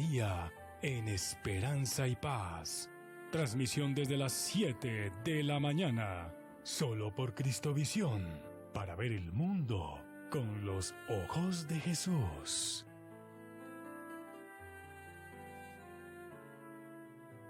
María en Esperanza y Paz. Transmisión desde las 7 de la mañana. Solo por Cristovisión. Para ver el mundo con los ojos de Jesús.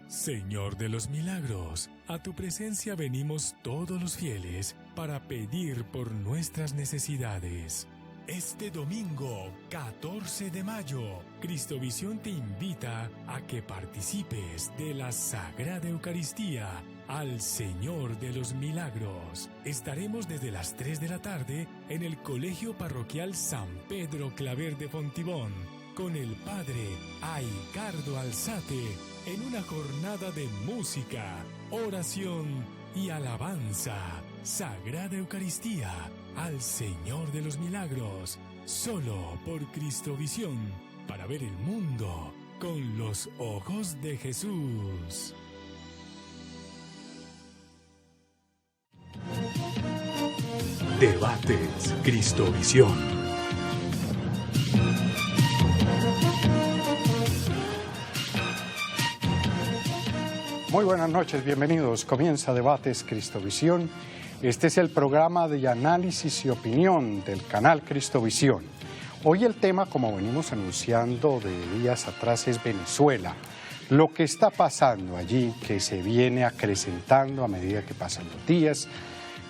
Señor de los milagros, a tu presencia venimos todos los fieles para pedir por nuestras necesidades. Este domingo, 14 de mayo, Cristovisión te invita a que participes de la Sagrada Eucaristía al Señor de los Milagros. Estaremos desde las 3 de la tarde en el Colegio Parroquial San Pedro Claver de Fontibón con el Padre Aicardo Alzate en una jornada de música, oración y alabanza. Sagrada Eucaristía al Señor de los Milagros, solo por Cristovisión, para ver el mundo con los ojos de Jesús. Debates Cristovisión. Muy buenas noches, bienvenidos. Comienza Debates Cristovisión. Este es el programa de análisis y opinión del canal Cristovisión. Hoy el tema, como venimos anunciando de días atrás, es Venezuela. Lo que está pasando allí, que se viene acrecentando a medida que pasan los días.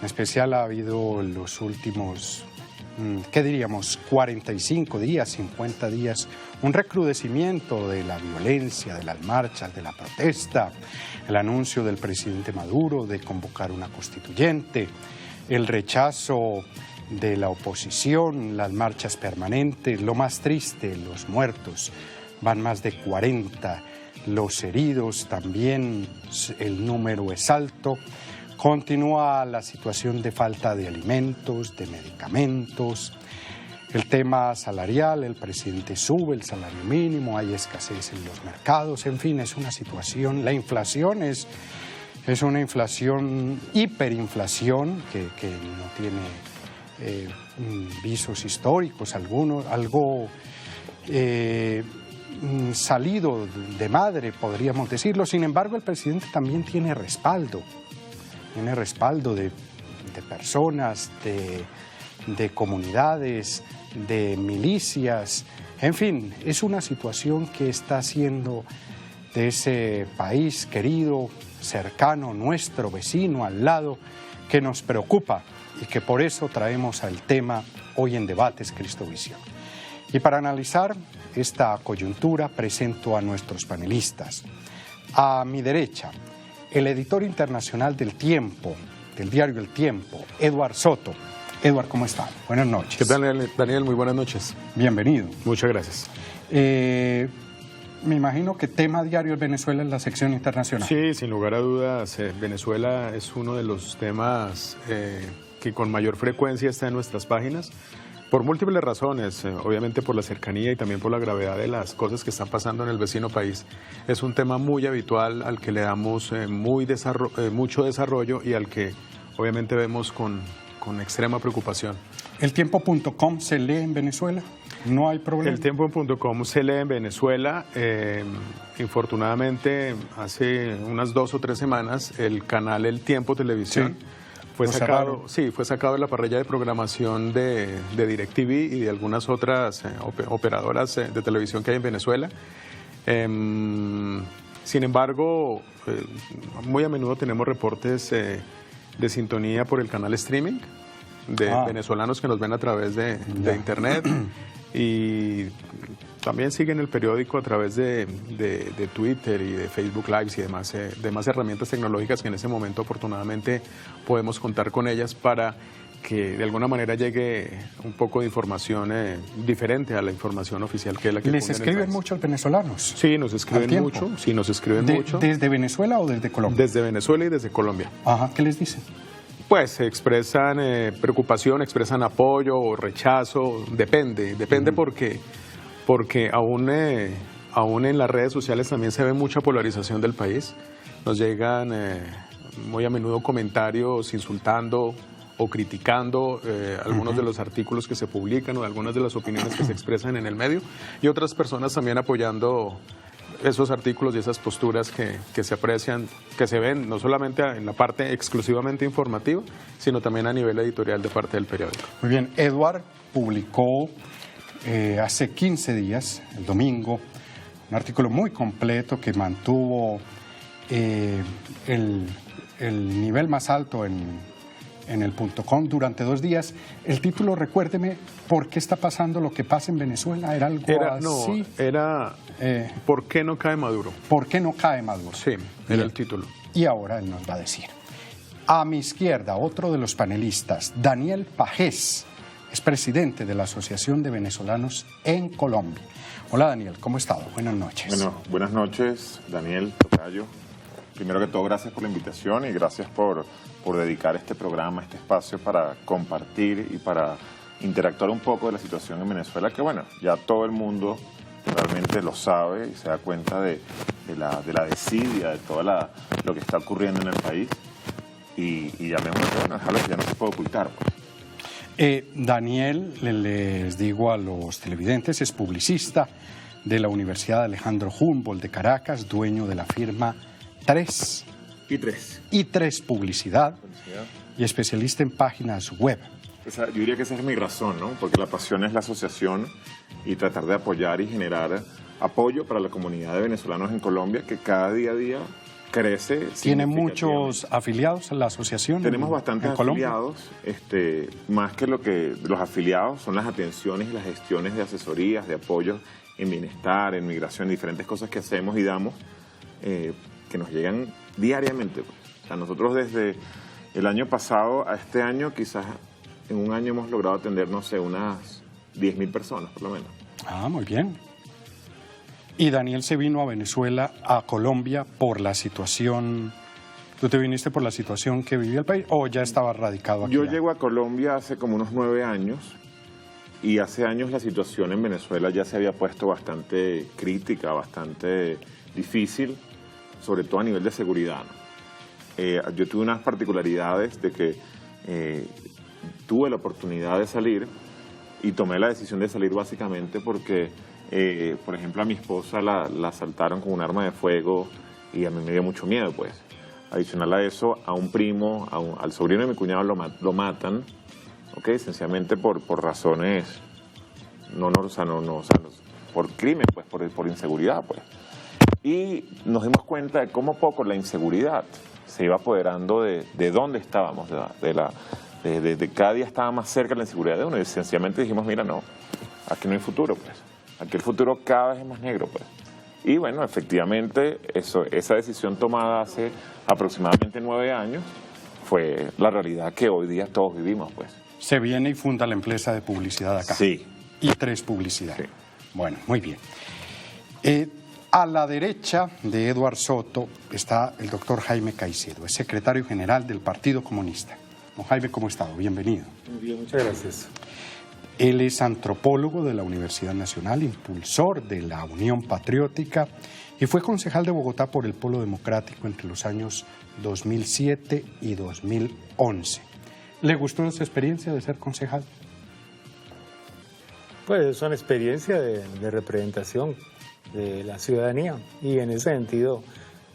En especial ha habido en los últimos, 45 días, 50 días, un recrudecimiento de la violencia, de las marchas, de la protesta, el anuncio del presidente Maduro de convocar una constituyente, el rechazo de la oposición, las marchas permanentes, lo más triste, los muertos, van más de 40, los heridos también, el número es alto. Continúa la situación de falta de alimentos, de medicamentos, el tema salarial, el presidente sube el salario mínimo, hay escasez en los mercados, en fin, es una situación, la inflación es una inflación, hiperinflación, que no tiene visos históricos algunos, algo salido de madre, podríamos decirlo. Sin embargo, el presidente también tiene respaldo de personas, de comunidades, de milicias, en fin, es una situación que está haciendo de ese país querido, cercano, nuestro vecino, al lado, que nos preocupa y que por eso traemos al tema hoy en Debates Cristovisión. Y para analizar esta coyuntura presento a nuestros panelistas. A mi derecha, el editor internacional del Tiempo, del diario El Tiempo, Eduard Soto. Eduard, ¿cómo está? Buenas noches. ¿Qué tal, Daniel? Muy buenas noches. Bienvenido. Muchas gracias. Me imagino que tema diario es Venezuela en la sección internacional. Sí, sin lugar a dudas, Venezuela es uno de los temas que con mayor frecuencia está en nuestras páginas, por múltiples razones, obviamente por la cercanía y también por la gravedad de las cosas que están pasando en el vecino país. Es un tema muy habitual al que le damos mucho desarrollo y al que obviamente vemos con extrema preocupación. ¿Eltiempo.com se lee en Venezuela? ¿No hay problema? Eltiempo.com se lee en Venezuela. Infortunadamente, hace unas 2 o 3 semanas, el canal El Tiempo Televisión fue sacado de la parrilla de programación de DirecTV y de algunas otras operadoras de televisión que hay en Venezuela. Sin embargo, muy a menudo tenemos reportes de sintonía por el canal streaming de venezolanos que nos ven a través de internet y también siguen el periódico a través de Twitter y de Facebook Lives y demás herramientas tecnológicas que en ese momento afortunadamente podemos contar con ellas para que de alguna manera llegue un poco de información diferente a la información oficial que es la que ¿Les escriben muchos venezolanos? Sí, nos escriben mucho. Sí, nos escriben mucho. ¿Desde Venezuela o desde Colombia? Desde Venezuela y desde Colombia. Ajá, ¿qué les dicen? Pues expresan preocupación, expresan apoyo o rechazo, depende porque aún en las redes sociales también se ve mucha polarización del país. Nos llegan muy a menudo comentarios insultando o criticando algunos de los artículos que se publican o algunas de las opiniones que se expresan en el medio, y otras personas también apoyando esos artículos y esas posturas que se aprecian, que se ven no solamente en la parte exclusivamente informativa, sino también a nivel editorial de parte del periódico. Muy bien, Edward publicó hace 15 días, el domingo, un artículo muy completo que mantuvo el nivel más alto en el .com durante 2 días. El título, recuérdeme, ¿por qué está pasando lo que pasa en Venezuela? ¿Era algo así? Era ¿por qué no cae Maduro? ¿Por qué no cae Maduro? Sí, era el título. Y ahora él nos va a decir. A mi izquierda, otro de los panelistas, Daniel Pajés, es presidente de la Asociación de Venezolanos en Colombia. Hola Daniel, ¿cómo ha estado? Buenas noches. Bueno, buenas noches, Daniel, tocayo. Primero que todo, gracias por la invitación y gracias por dedicar este programa, este espacio para compartir y para interactuar un poco de la situación en Venezuela, que bueno, ya todo el mundo realmente lo sabe y se da cuenta de la desidia de todo lo que está ocurriendo en el país. Y llamémoslo, bueno, es algo que ya no se puede ocultar, pues. Daniel, les digo a los televidentes, es publicista de la Universidad Alejandro Humboldt de Caracas, dueño de la firma I3 Publicidad y especialista en páginas web. Yo diría que esa es mi razón, ¿no? Porque la pasión es la asociación y tratar de apoyar y generar apoyo para la comunidad de venezolanos en Colombia, que cada día a día crece. ¿Tiene muchos afiliados en la asociación? Tenemos bastantes Colombia? afiliados, más que los afiliados son las atenciones y las gestiones de asesorías, de apoyo en bienestar, en migración, diferentes cosas que hacemos y damos, que nos llegan diariamente. O sea, nosotros desde el año pasado a este año, quizás en un año hemos logrado atender, no sé, unas 10.000 personas por lo menos. Ah, muy bien. Y Daniel se vino a Venezuela, a Colombia, por la situación. ¿Tú te viniste por la situación que vivía el país o ya estabas radicado aquí? Yo llego a Colombia hace como unos 9 años y hace años la situación en Venezuela ya se había puesto bastante crítica, bastante difícil, sobre todo a nivel de seguridad, ¿no? Yo tuve unas particularidades de que tuve la oportunidad de salir y tomé la decisión de salir básicamente porque, por ejemplo, a mi esposa la asaltaron con un arma de fuego y a mí me dio mucho miedo, pues. Adicional a eso, a un primo, al sobrino de mi cuñado lo matan, ¿ok? Esencialmente por razones, por crimen, pues, por inseguridad, pues. Y nos dimos cuenta de cómo poco la inseguridad se iba apoderando de dónde estábamos, de cada día estaba más cerca la inseguridad de uno, y esencialmente dijimos, mira, no, aquí no hay futuro, pues. Aquí el futuro cada vez es más negro, pues. Y bueno, efectivamente, esa decisión tomada hace aproximadamente 9 años fue la realidad que hoy día todos vivimos, pues. Se viene y funda la empresa de publicidad acá. Sí. I3 Publicidad. Sí. Bueno, muy bien. A la derecha de Edward Soto está el doctor Jaime Caicedo, es secretario general del Partido Comunista. Don Jaime, ¿cómo ha estado? Bienvenido. Muy bien, muchas gracias. Él es antropólogo de la Universidad Nacional, impulsor de la Unión Patriótica y fue concejal de Bogotá por el Polo Democrático entre los años 2007 y 2011. ¿Le gustó esa experiencia de ser concejal? Pues es una experiencia de representación de la ciudadanía y en ese sentido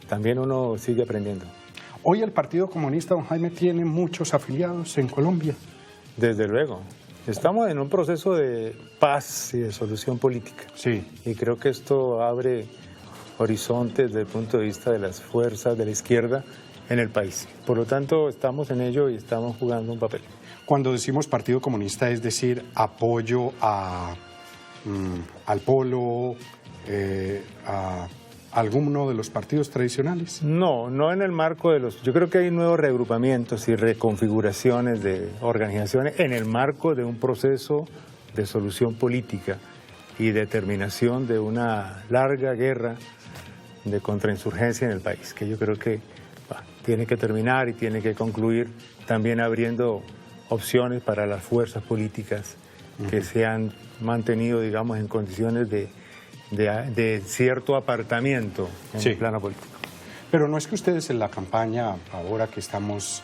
también uno sigue aprendiendo. Hoy el Partido Comunista, don Jaime, tiene muchos afiliados en Colombia. Desde luego. Estamos en un proceso de paz y de solución política. Sí. Y creo que esto abre horizontes desde el punto de vista de las fuerzas de la izquierda en el país. Por lo tanto, estamos en ello y estamos jugando un papel. Cuando decimos Partido Comunista, es decir, apoyo al Polo, a alguno de los partidos tradicionales. No, no en el marco de los... Yo creo que hay nuevos reagrupamientos y reconfiguraciones de organizaciones en el marco de un proceso de solución política y determinación de una larga guerra de contrainsurgencia en el país, que yo creo que tiene que terminar y tiene que concluir también abriendo opciones para las fuerzas políticas que se han mantenido, digamos, en condiciones de cierto apartamiento en el plano político. Pero no es que ustedes en la campaña, ahora que estamos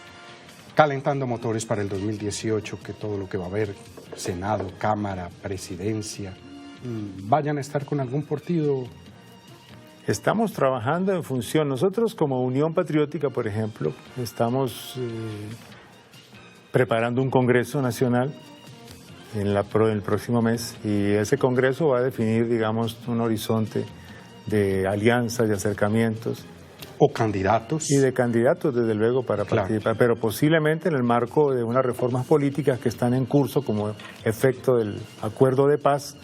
calentando motores para el 2018, que todo lo que va a haber, Senado, Cámara, Presidencia, vayan a estar con algún partido? Estamos trabajando en función, nosotros como Unión Patriótica, por ejemplo, estamos preparando un Congreso Nacional en el próximo mes, y ese Congreso va a definir, digamos, un horizonte de alianzas y acercamientos. ¿O candidatos? Y de candidatos, desde luego, para participar, pero posiblemente en el marco de unas reformas políticas que están en curso como efecto del acuerdo de paz,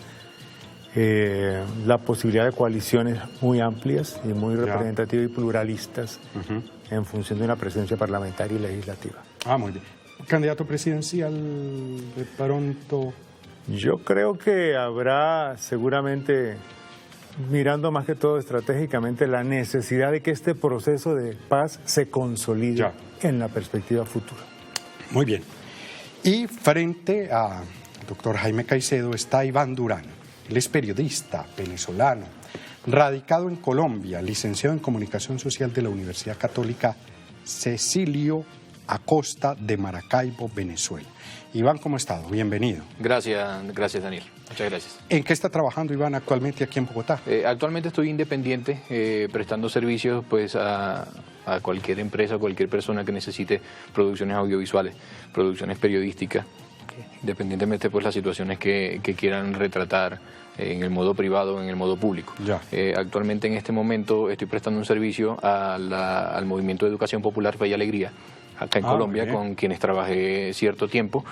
la posibilidad de coaliciones muy amplias y muy representativas y pluralistas en función de una presencia parlamentaria y legislativa. Muy bien. ¿Candidato presidencial de pronto? Yo creo que habrá seguramente, mirando más que todo estratégicamente, la necesidad de que este proceso de paz se consolide en la perspectiva futura. Muy bien. Y frente al doctor Jaime Caicedo está Iván Durán. Él es periodista venezolano, radicado en Colombia, licenciado en Comunicación Social de la Universidad Católica Cecilio Acosta de Maracaibo, Venezuela. Iván, ¿cómo ha estado? Bienvenido. Gracias Daniel. Muchas gracias. ¿En qué está trabajando Iván actualmente aquí en Bogotá? Actualmente estoy independiente, prestando servicios pues a cualquier empresa, cualquier persona que necesite producciones audiovisuales, producciones periodísticas, independientemente pues las situaciones que quieran retratar en el modo privado o en el modo público. Actualmente en este momento estoy prestando un servicio al Movimiento de Educación Popular Fe y Alegría, acá en Colombia, con quienes trabajé cierto tiempo.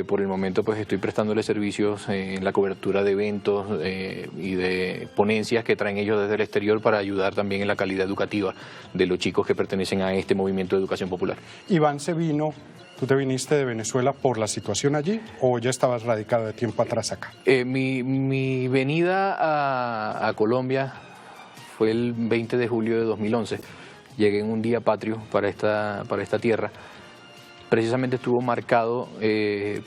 Por el momento pues estoy prestándole servicios en la cobertura de eventos y de ponencias que traen ellos desde el exterior para ayudar también en la calidad educativa de los chicos que pertenecen a este Movimiento de Educación Popular. Iván ¿tú te viniste de Venezuela por la situación allí o ya estabas radicado de tiempo atrás acá? Mi venida a Colombia fue el 20 de julio de 2011. Llegué en un día patrio para esta tierra. Precisamente estuvo marcado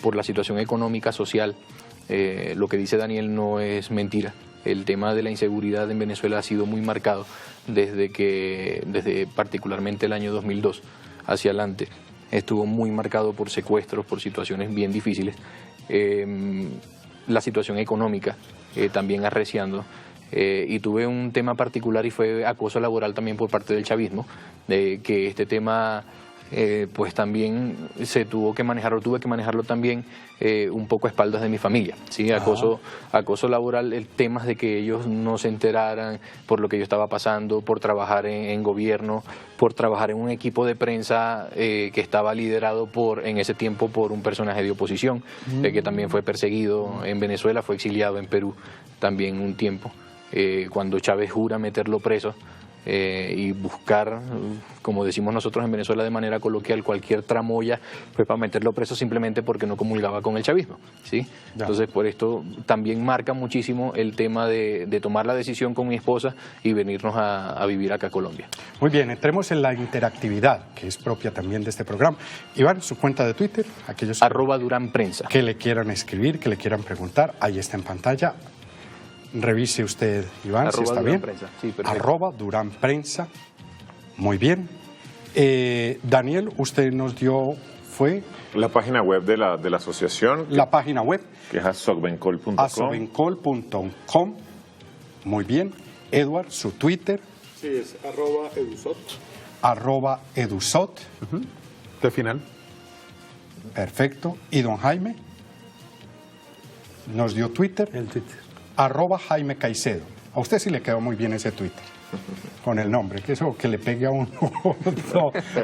por la situación económica, social. Lo que dice Daniel no es mentira. El tema de la inseguridad en Venezuela ha sido muy marcado desde particularmente el año 2002 hacia adelante. Estuvo muy marcado por secuestros, por situaciones bien difíciles. La situación económica también arreciando. Y tuve un tema particular y fue acoso laboral también por parte del chavismo, que este tema pues también se tuvo que manejar, o tuve que manejarlo también un poco a espaldas de mi familia, ¿sí? Acoso laboral, el tema de que ellos no se enteraran por lo que yo estaba pasando, por trabajar en gobierno, por trabajar en un equipo de prensa que estaba liderado en ese tiempo por un personaje de oposición, que también fue perseguido en Venezuela, fue exiliado en Perú también un tiempo. Cuando Chávez jura meterlo preso y buscar, como decimos nosotros en Venezuela de manera coloquial, cualquier tramoya pues para meterlo preso simplemente porque no comulgaba con el chavismo, ¿sí? Entonces por esto también marca muchísimo el tema de tomar la decisión con mi esposa y venirnos a vivir acá a Colombia. Muy bien, entremos en la interactividad que es propia también de este programa. Iván, su cuenta de Twitter, aquellos @DuránPrensa. que le quieran escribir, que le quieran preguntar, ahí está en pantalla. Revise usted, Iván, si está bien. Sí, @DuránPrensa. Muy bien. Daniel, usted nos dio, fue... La página web de la asociación. La página web. Que es asobencol.com. Asobencol.com. Muy bien. Edward, su Twitter. Sí, es @edusot. @edusot. De final. Perfecto. ¿Y don Jaime? Nos dio Twitter. El Twitter. @Jaime Caicedo. A usted sí le quedó muy bien ese Twitter, con el nombre, que eso que le pegue a uno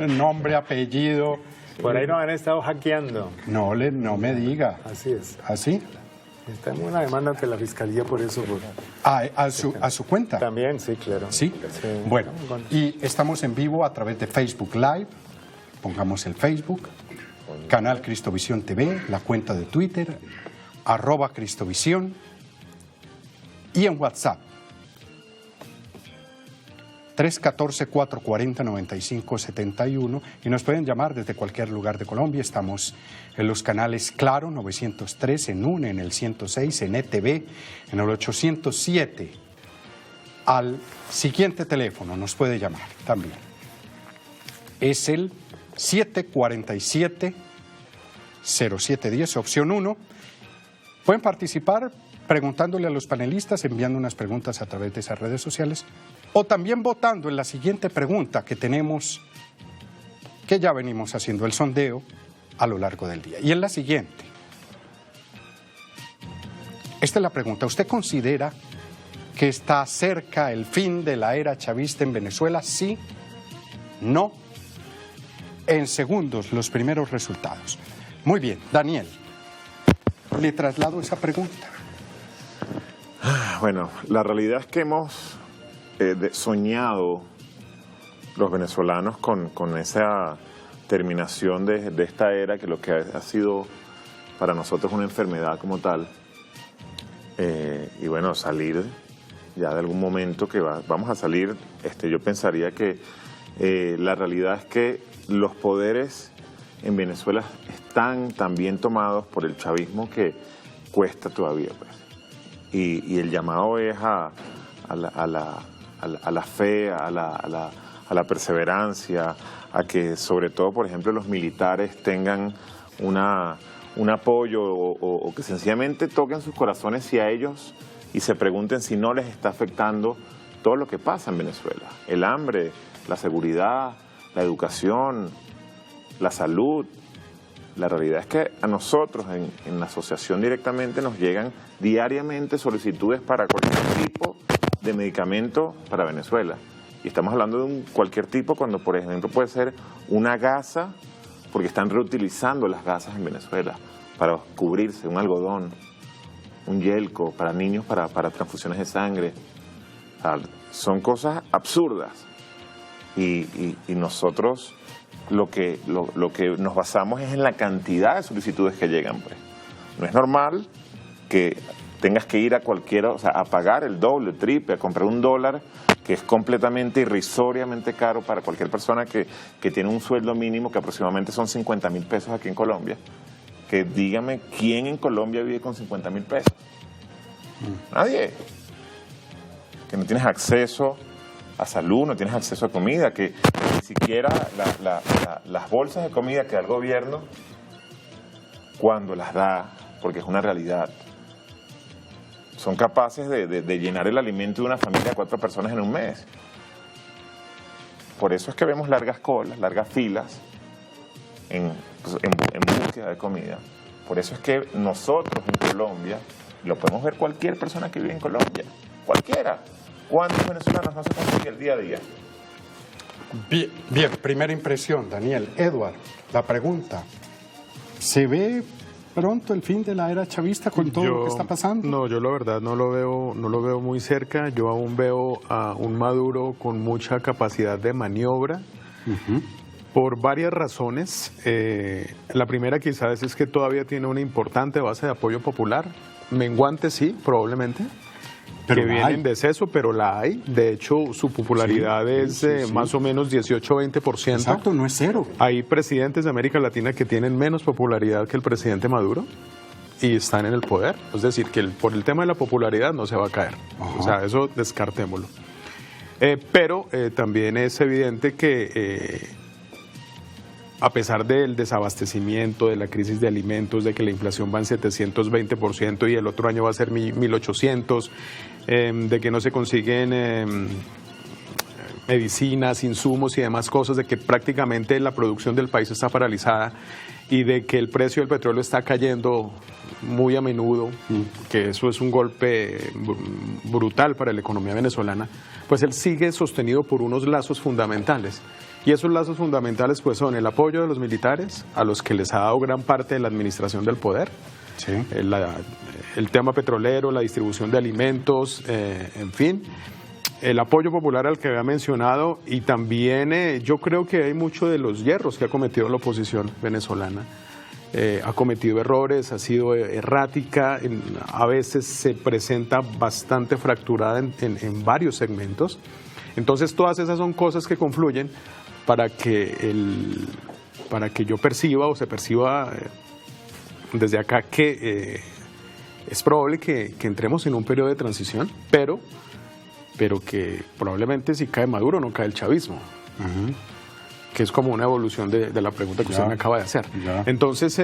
nombre, apellido. Por ahí nos han estado hackeando. No me diga. Así es. ¿Así? Está en una demanda ante la Fiscalía por eso. ¿A su cuenta? También, sí, claro. ¿Sí? Bueno, y estamos en vivo a través de Facebook Live. Pongamos el Facebook, canal Cristovisión TV, la cuenta de Twitter, @Cristovisión, y en WhatsApp 314-440-9571, y nos pueden llamar desde cualquier lugar de Colombia. Estamos en los canales Claro 903, en UNE, en el 106, en ETV, en el 807. Al siguiente teléfono nos puede llamar también. Es el 747-0710, opción 1. Pueden participar preguntándole a los panelistas, enviando unas preguntas a través de esas redes sociales, o también votando en la siguiente pregunta que tenemos, que ya venimos haciendo el sondeo a lo largo del día. Y es la siguiente. Esta es la pregunta. ¿Usted considera que está cerca el fin de la era chavista en Venezuela? Sí, no. En segundos, los primeros resultados. Muy bien, Daniel, le traslado esa pregunta. Bueno, la realidad es que hemos soñado los venezolanos con esa terminación de esta era, que lo que ha sido para nosotros una enfermedad como tal. Y bueno, salir ya de algún momento que vamos a salir, yo pensaría que la realidad es que los poderes en Venezuela están tan bien tomados por el chavismo que cuesta todavía, pues. Y el llamado es a la fe, a la perseverancia, a que sobre todo, por ejemplo, los militares tengan un apoyo o que sencillamente toquen sus corazones hacia ellos y se pregunten si no les está afectando todo lo que pasa en Venezuela. El hambre, la seguridad, la educación, la salud. La realidad es que a nosotros en la asociación directamente nos llegan diariamente solicitudes para cualquier tipo de medicamento para Venezuela. Y estamos hablando de cualquier tipo, cuando por ejemplo puede ser una gasa, porque están reutilizando las gasas en Venezuela para cubrirse, un algodón, un yelco para niños para transfusiones de sangre. O sea, son cosas absurdas. Y nosotros lo que nos basamos es en la cantidad de solicitudes que llegan, pues. No es normal que tengas que ir a cualquiera, o sea, a pagar el doble, el triple, a comprar $1, que es completamente irrisoriamente caro para cualquier persona que tiene un sueldo mínimo, que aproximadamente son 50.000 pesos aquí en Colombia. Que dígame, ¿quién en Colombia vive con 50.000 pesos? Nadie. Que no tienes acceso a salud, no tienes acceso a comida, que ni siquiera las bolsas de comida que da el gobierno, cuando las da, porque es una realidad, son capaces de llenar el alimento de una familia de 4 personas en un mes. Por eso es que vemos largas colas, largas filas en búsqueda de comida. Por eso es que nosotros en Colombia, lo podemos ver cualquier persona que vive en Colombia, cualquiera. ¿Cuántos venezolanos no se consigue el día a día? Bien, primera impresión, Daniel. Edward, la pregunta. ¿Se ve pronto el fin de la era chavista con todo lo que está pasando? No, yo la verdad no lo veo muy cerca. Yo aún veo a un Maduro con mucha capacidad de maniobra. Por varias razones. La primera quizás es que todavía tiene una importante base de apoyo popular. Menguante sí, probablemente. Pero que viene en deceso, pero la hay. De hecho, su popularidad es más o menos 18-20%. Exacto, no es cero. Hay presidentes de América Latina que tienen menos popularidad que el presidente Maduro y están en el poder. Es decir, que por el tema de la popularidad no se va a caer. Ajá. O sea, eso descartémoslo. Pero también es evidente que a pesar del desabastecimiento, de la crisis de alimentos, de que la inflación va en 720% y el otro año va a ser 1.800%, de que no se consiguen medicinas, insumos y demás cosas, de que prácticamente la producción del país está paralizada y de que el precio del petróleo está cayendo muy a menudo, que eso es un golpe brutal para la economía venezolana, pues él sigue sostenido por unos lazos fundamentales. Y esos lazos fundamentales pues son el apoyo de los militares, a los que les ha dado gran parte de la administración del poder, sí. El tema petrolero, la distribución de alimentos, en fin, el apoyo popular al que había mencionado, y también yo creo que hay mucho de los hierros que ha cometido la oposición venezolana. Ha cometido errores, ha sido errática, a veces se presenta bastante fracturada en varios segmentos. Entonces todas esas son cosas que confluyen para que yo perciba o se perciba desde acá que es probable que entremos en un periodo de transición, pero que probablemente si cae Maduro no cae el chavismo. que es como una evolución de la pregunta que usted me acaba de hacer. Ya. Entonces,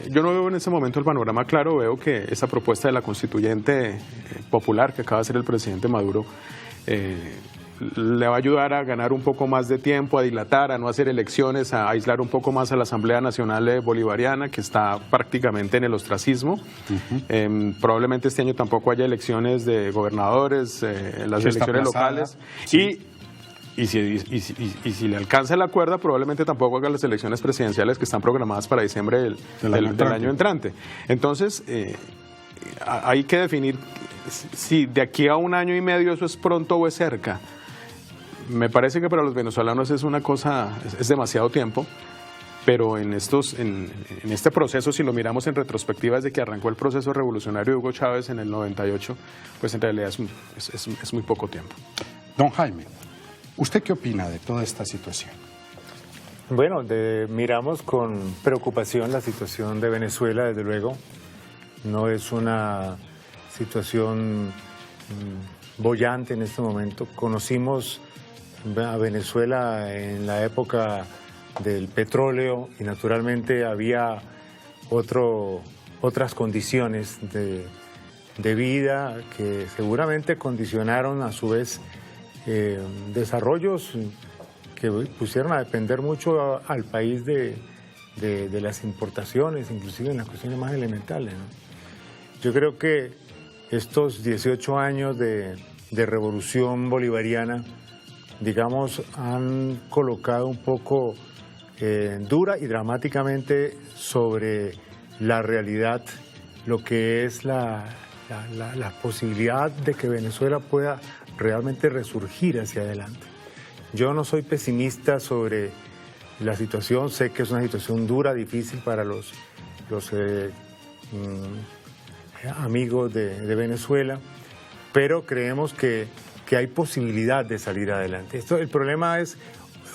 yo no veo en ese momento el panorama claro, veo que esa propuesta de la constituyente popular que acaba de hacer el presidente Maduro le va a ayudar a ganar un poco más de tiempo, a dilatar, a no hacer elecciones, a aislar un poco más a la Asamblea Nacional Bolivariana, que está prácticamente en el ostracismo. Probablemente este año tampoco haya elecciones de gobernadores, las elecciones locales. Sí. Y si le alcanza la cuerda, probablemente tampoco haga las elecciones presidenciales que están programadas para diciembre del año entrante. Entonces, hay que definir si de aquí a 1 año y medio eso es pronto o es cerca. Me parece que para los venezolanos es una cosa, es demasiado tiempo, pero en este proceso, si lo miramos en retrospectiva desde que arrancó el proceso revolucionario de Hugo Chávez en el 98, pues en realidad es muy poco tiempo. Don Jaime, ¿usted qué opina de toda esta situación? Bueno, miramos con preocupación la situación de Venezuela, desde luego. No es una situación boyante en este momento. Conocimos a Venezuela en la época del petróleo y naturalmente había otras condiciones de vida que seguramente condicionaron a su vez desarrollos que pusieron a depender mucho al país de las importaciones, inclusive en las cuestiones más elementales, ¿no? Yo creo que estos 18 años de revolución bolivariana, digamos, han colocado un poco dura y dramáticamente sobre la realidad lo que es la posibilidad de que Venezuela pueda realmente resurgir hacia adelante. Yo no soy pesimista sobre la situación, sé que es una situación dura, difícil para los amigos de Venezuela, pero creemos que hay posibilidad de salir adelante. El problema es,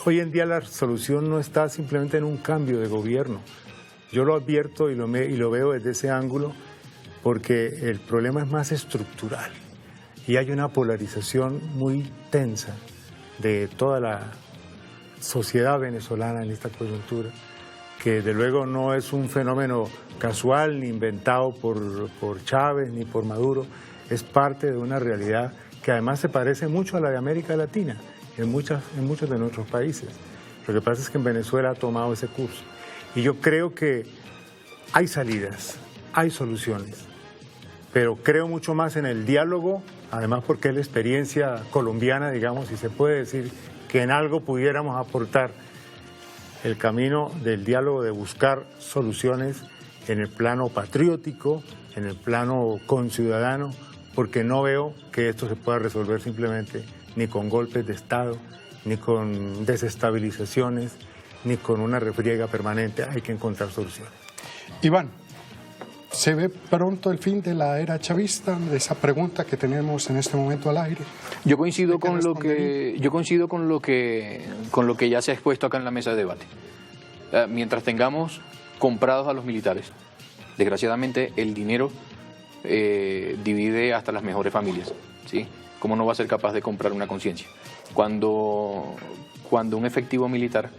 hoy en día la solución no está simplemente en un cambio de gobierno. Yo lo advierto y lo veo desde ese ángulo, porque el problema es más estructural y hay una polarización muy tensa de toda la sociedad venezolana en esta coyuntura, que de luego no es un fenómeno casual ni inventado por Chávez ni por Maduro, es parte de una realidad que además se parece mucho a la de América Latina, en muchos de nuestros países. Lo que pasa es que en Venezuela ha tomado ese curso. Y yo creo que hay salidas, hay soluciones, pero creo mucho más en el diálogo, además porque es la experiencia colombiana, digamos, y se puede decir que en algo pudiéramos aportar el camino del diálogo, de buscar soluciones en el plano patriótico, en el plano conciudadano, porque no veo que esto se pueda resolver simplemente ni con golpes de Estado, ni con desestabilizaciones, ni con una refriega permanente. Hay que encontrar soluciones. Iván, ¿se ve pronto el fin de la era chavista, de esa pregunta que tenemos en este momento al aire? Yo coincido con lo que ya se ha expuesto acá en la mesa de debate. Mientras tengamos comprados a los militares, desgraciadamente el dinero divide hasta las mejores familias, ¿sí? ¿Cómo no va a ser capaz de comprar una conciencia? Cuando un efectivo militar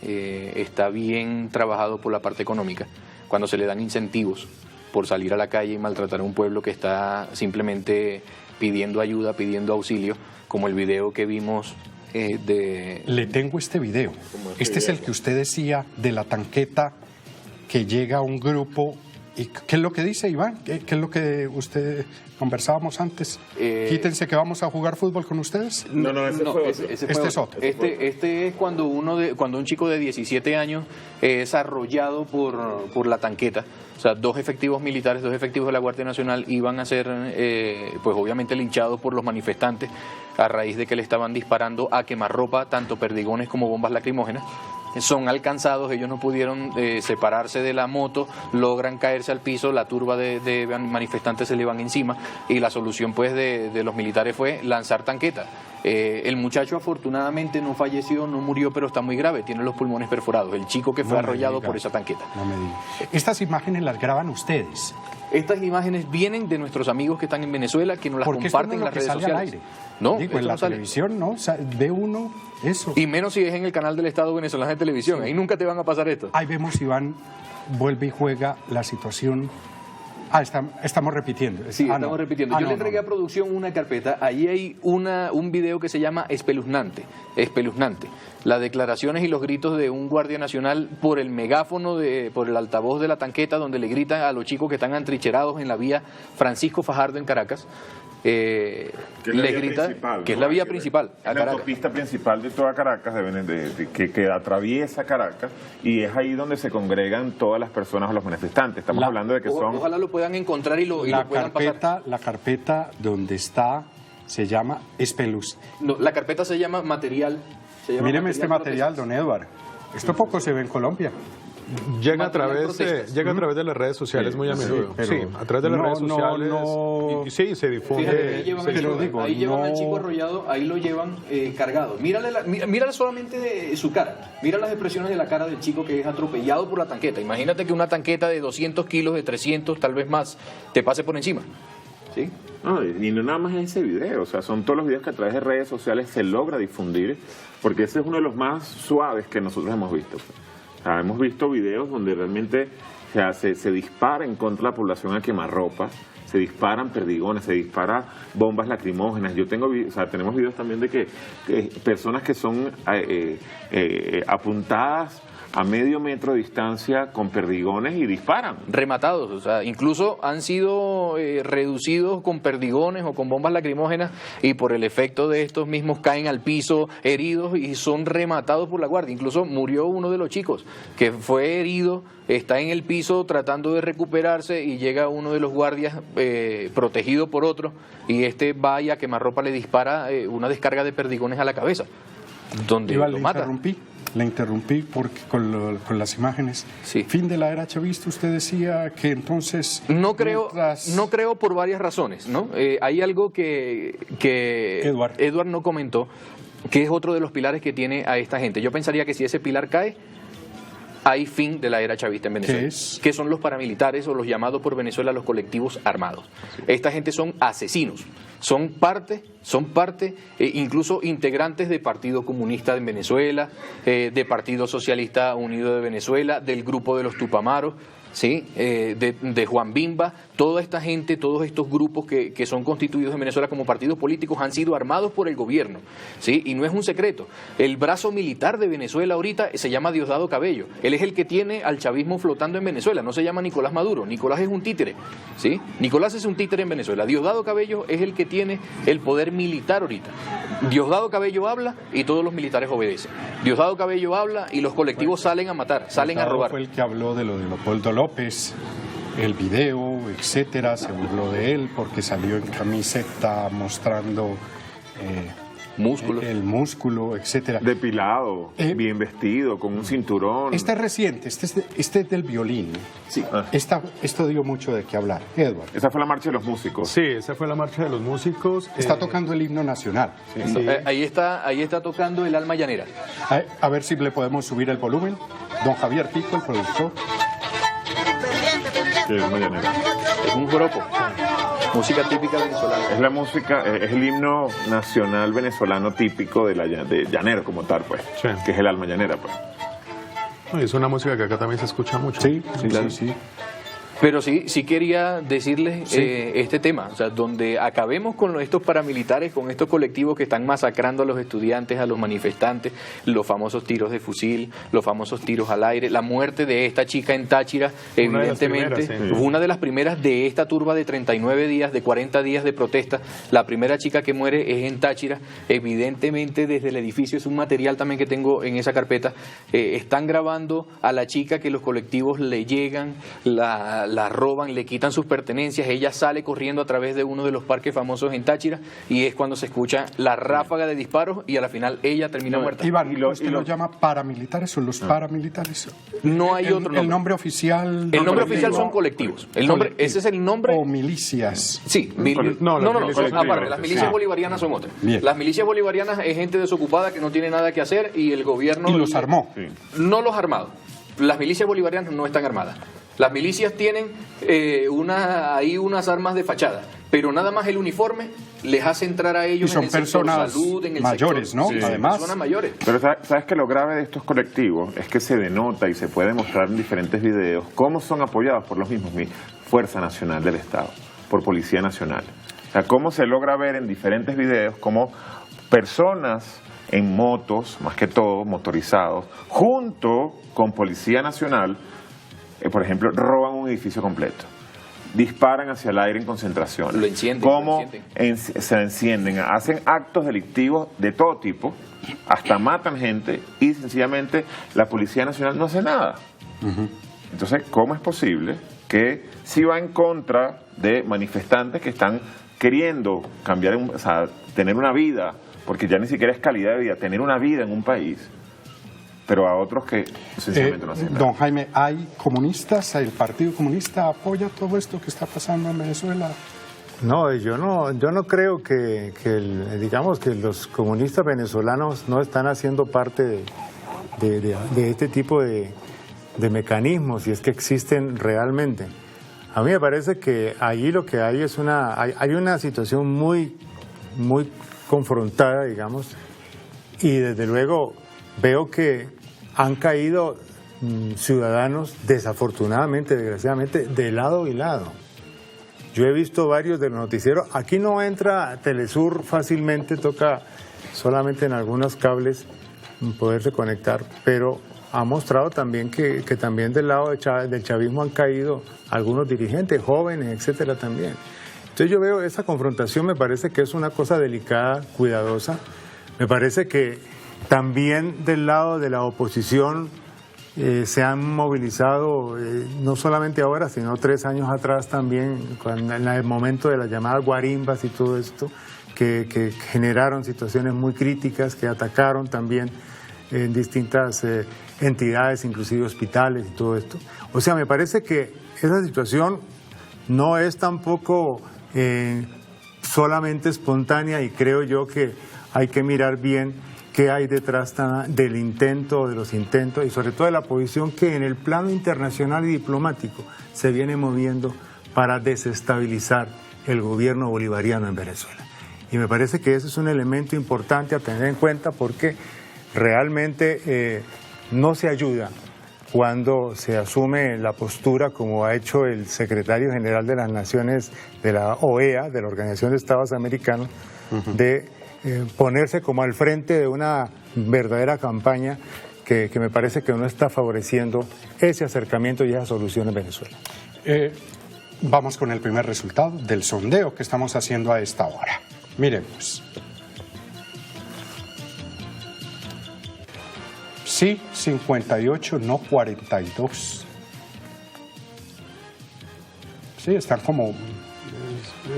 está bien trabajado por la parte económica, cuando se le dan incentivos por salir a la calle y maltratar a un pueblo que está simplemente pidiendo ayuda, pidiendo auxilio, como el video que vimos Le tengo este video. Este es el que usted decía de la tanqueta que llega a un grupo. ¿Y qué es lo que dice Iván? ¿Qué es lo que usted conversábamos antes? Quítense que vamos a jugar fútbol con ustedes. Ese es otro. Este es cuando un chico de 17 años es arrollado por la tanqueta. O sea, dos efectivos militares, dos efectivos de la Guardia Nacional iban a ser, pues obviamente linchados por los manifestantes a raíz de que le estaban disparando a quemarropa, tanto perdigones como bombas lacrimógenas. Son alcanzados, ellos no pudieron separarse de la moto, logran caerse al piso, la turba de manifestantes se le van encima y la solución pues de los militares fue lanzar tanquetas. El muchacho afortunadamente no falleció, no murió, pero está muy grave, tiene los pulmones perforados, el chico que fue arrollado por esa tanqueta. No me diga. Estas imágenes las graban ustedes. Estas imágenes vienen de nuestros amigos que están en Venezuela, que nos las comparten en las redes sociales. No, digo, en la televisión no, ve uno eso. Y menos si es en el canal del Estado venezolano de televisión, ahí nunca te van a pasar esto. Ahí vemos Iván vuelve y juega la situación. Estamos repitiendo. Sí, estamos repitiendo. Yo le entregué a producción una carpeta, ahí hay un video que se llama Espeluznante. Las declaraciones y los gritos de un guardia nacional por el megáfono, por el altavoz de la tanqueta, donde le gritan a los chicos que están atrincherados en la vía Francisco Fajardo en Caracas. Les grita que es la vía principal a Caracas. La autopista principal de toda Caracas, que atraviesa Caracas, y es ahí donde se congregan todas las personas o los manifestantes. Estamos hablando de que son... Ojalá lo puedan encontrar y lo puedan pasar. La carpeta donde está se llama No, la carpeta se llama material. Míreme este material, don Edward. Esto poco se ve en Colombia. Llega a través de las redes sociales muy a menudo. Sí, a través de las redes sociales. Y sí, se difunde. Fíjate, ahí llevan al chico arrollado, ahí lo llevan cargado. Mírale solamente su cara. Mira las expresiones de la cara del chico que es atropellado por la tanqueta. Imagínate que una tanqueta de 200 kilos, de 300, tal vez más, te pase por encima. ¿Sí? No, y no nada más ese video, o sea, son todos los videos que a través de redes sociales se logra difundir, porque ese es uno de los más suaves que nosotros hemos visto. O sea, hemos visto videos donde realmente se dispara en contra de la población a quemarropa, se disparan perdigones, se disparan bombas lacrimógenas. Tenemos videos también de que personas que son apuntadas a medio metro de distancia con perdigones y disparan. Rematados, o sea, incluso han sido reducidos con perdigones o con bombas lacrimógenas y por el efecto de estos mismos caen al piso heridos y son rematados por la guardia. Incluso murió uno de los chicos que fue herido, está en el piso tratando de recuperarse y llega uno de los guardias protegido por otro y va y a quemarropa le dispara una descarga de perdigones a la cabeza, donde lo mata. Le interrumpí porque con las imágenes. Sí. Fin de la era chavista, usted decía que entonces... No creo por varias razones, ¿no? Hay algo que Edward no comentó, que es otro de los pilares que tiene a esta gente. Yo pensaría que si ese pilar cae, hay fin de la era chavista en Venezuela. ¿Qué son los paramilitares o los llamados por Venezuela los colectivos armados? Esta gente son asesinos. Son parte, incluso integrantes del Partido Comunista de Venezuela, de Partido Socialista Unido de Venezuela, del grupo de los Tupamaros, ¿sí? De Juan Bimba. Toda esta gente, todos estos grupos que son constituidos en Venezuela como partidos políticos han sido armados por el gobierno, ¿sí? Y no es un secreto. El brazo militar de Venezuela ahorita se llama Diosdado Cabello. Él es el que tiene al chavismo flotando en Venezuela. No se llama Nicolás Maduro. Nicolás es un títere, ¿sí? Nicolás es un títere en Venezuela. Diosdado Cabello es el que tiene el poder militar ahorita. Diosdado Cabello habla y todos los militares obedecen. Diosdado Cabello habla y los colectivos salen a matar, salen a robar. Fue el que habló de lo de Leopoldo López, el video, etcétera, se burló de él porque salió en camiseta mostrando músculos, el músculo, etcétera. Depilado, bien vestido, con un cinturón. Este es reciente, este es del violín. Sí. Esto dio mucho de qué hablar. Edward. Esa fue la marcha de los músicos. Sí, esa fue la marcha de los músicos. Está tocando el himno nacional. Sí. Ahí está tocando el alma llanera. A ver si le podemos subir el volumen. Don Javier Pico, el productor. Sí, es mañanera. Es un joropo. Música típica venezolana. Es la música, es el himno nacional venezolano típico de llanero como tal, pues. Sí. Que es el alma llanera, pues. Es una música que acá también se escucha mucho. Sí. Pero sí quería decirles este tema, o sea, donde acabemos con estos paramilitares, con estos colectivos que están masacrando a los estudiantes, a los manifestantes, los famosos tiros de fusil, los famosos tiros al aire, la muerte de esta chica en Táchira, evidentemente, una de las primeras de esta turba de 39 días, de 40 días de protesta, la primera chica que muere es en Táchira, evidentemente desde el edificio, es un material también que tengo en esa carpeta, están grabando a la chica que los colectivos le llegan, la la roban, le quitan sus pertenencias, ella sale corriendo a través de uno de los parques famosos en Táchira y es cuando se escucha la ráfaga de disparos y a la final ella termina muerta. Iván, ¿usted lo llama paramilitares o los paramilitares? No hay otro nombre. ¿El nombre oficial? El nombre oficial son colectivos. El nombre, ese es el nombre. ¿O milicias? Sí, no, aparte, las milicias bolivarianas son otras. Bien. Las milicias bolivarianas es gente desocupada que no tiene nada que hacer y el gobierno... ¿Y los armó? No los armados. Las milicias bolivarianas no están armadas. Las milicias tienen unas armas de fachada, pero nada más el uniforme les hace entrar a ellos y son en el personas sector salud, en el mayores, sector, ¿no? Además. Personas mayores. Pero sabes que lo grave de estos colectivos es que se denota y se puede mostrar en diferentes videos cómo son apoyados por los mismos, Fuerza Nacional del Estado, por Policía Nacional. O sea, cómo se logra ver en diferentes videos cómo personas en motos, más que todo motorizados, junto con Policía Nacional, por ejemplo, roban un edificio completo, disparan hacia el aire en concentración, lo encienden, cómo se encienden, hacen actos delictivos de todo tipo, hasta matan gente y sencillamente la Policía Nacional no hace nada. Entonces, ¿cómo es posible que si va en contra de manifestantes que están queriendo cambiar, o sea, tener una vida, porque ya ni siquiera es calidad de vida, tener una vida en un país, pero a otros que sencillamente no hacen nada? Don Jaime, ¿hay comunistas? ¿El Partido Comunista apoya todo esto que está pasando en Venezuela? No, yo no creo que digamos que los comunistas venezolanos no están haciendo parte de este tipo de mecanismos, si es que existen realmente. A mí me parece que allí lo que hay es hay una situación muy confrontada, digamos, y desde luego veo que han caído ciudadanos, desafortunadamente, desgraciadamente, de lado y lado. Yo he visto varios de los noticieros. Aquí no entra Telesur fácilmente, toca solamente en algunos cables poderse conectar, pero ha mostrado también que también del lado del chavismo han caído algunos dirigentes, jóvenes, etcétera, también. Entonces yo veo esa confrontación, me parece que es una cosa delicada, cuidadosa. Me parece que también del lado de la oposición se han movilizado, no solamente ahora, sino 3 años atrás también, en el momento de las llamadas guarimbas y todo esto, que generaron situaciones muy críticas, que atacaron también en distintas entidades, inclusive hospitales y todo esto. O sea, me parece que esa situación no es tampoco solamente espontánea, y creo yo que hay que mirar bien qué hay detrás del intento, de los intentos y sobre todo de la posición que en el plano internacional y diplomático se viene moviendo para desestabilizar el gobierno bolivariano en Venezuela. Y me parece que ese es un elemento importante a tener en cuenta, porque realmente no se ayuda cuando se asume la postura, como ha hecho el secretario general de las Naciones, de la OEA, de la Organización de Estados Americanos, de ponerse como al frente de una verdadera campaña que me parece que no está favoreciendo ese acercamiento y esa solución en Venezuela. Vamos con el primer resultado del sondeo que estamos haciendo a esta hora. Miremos. Sí, 58, no 42. Sí, están como...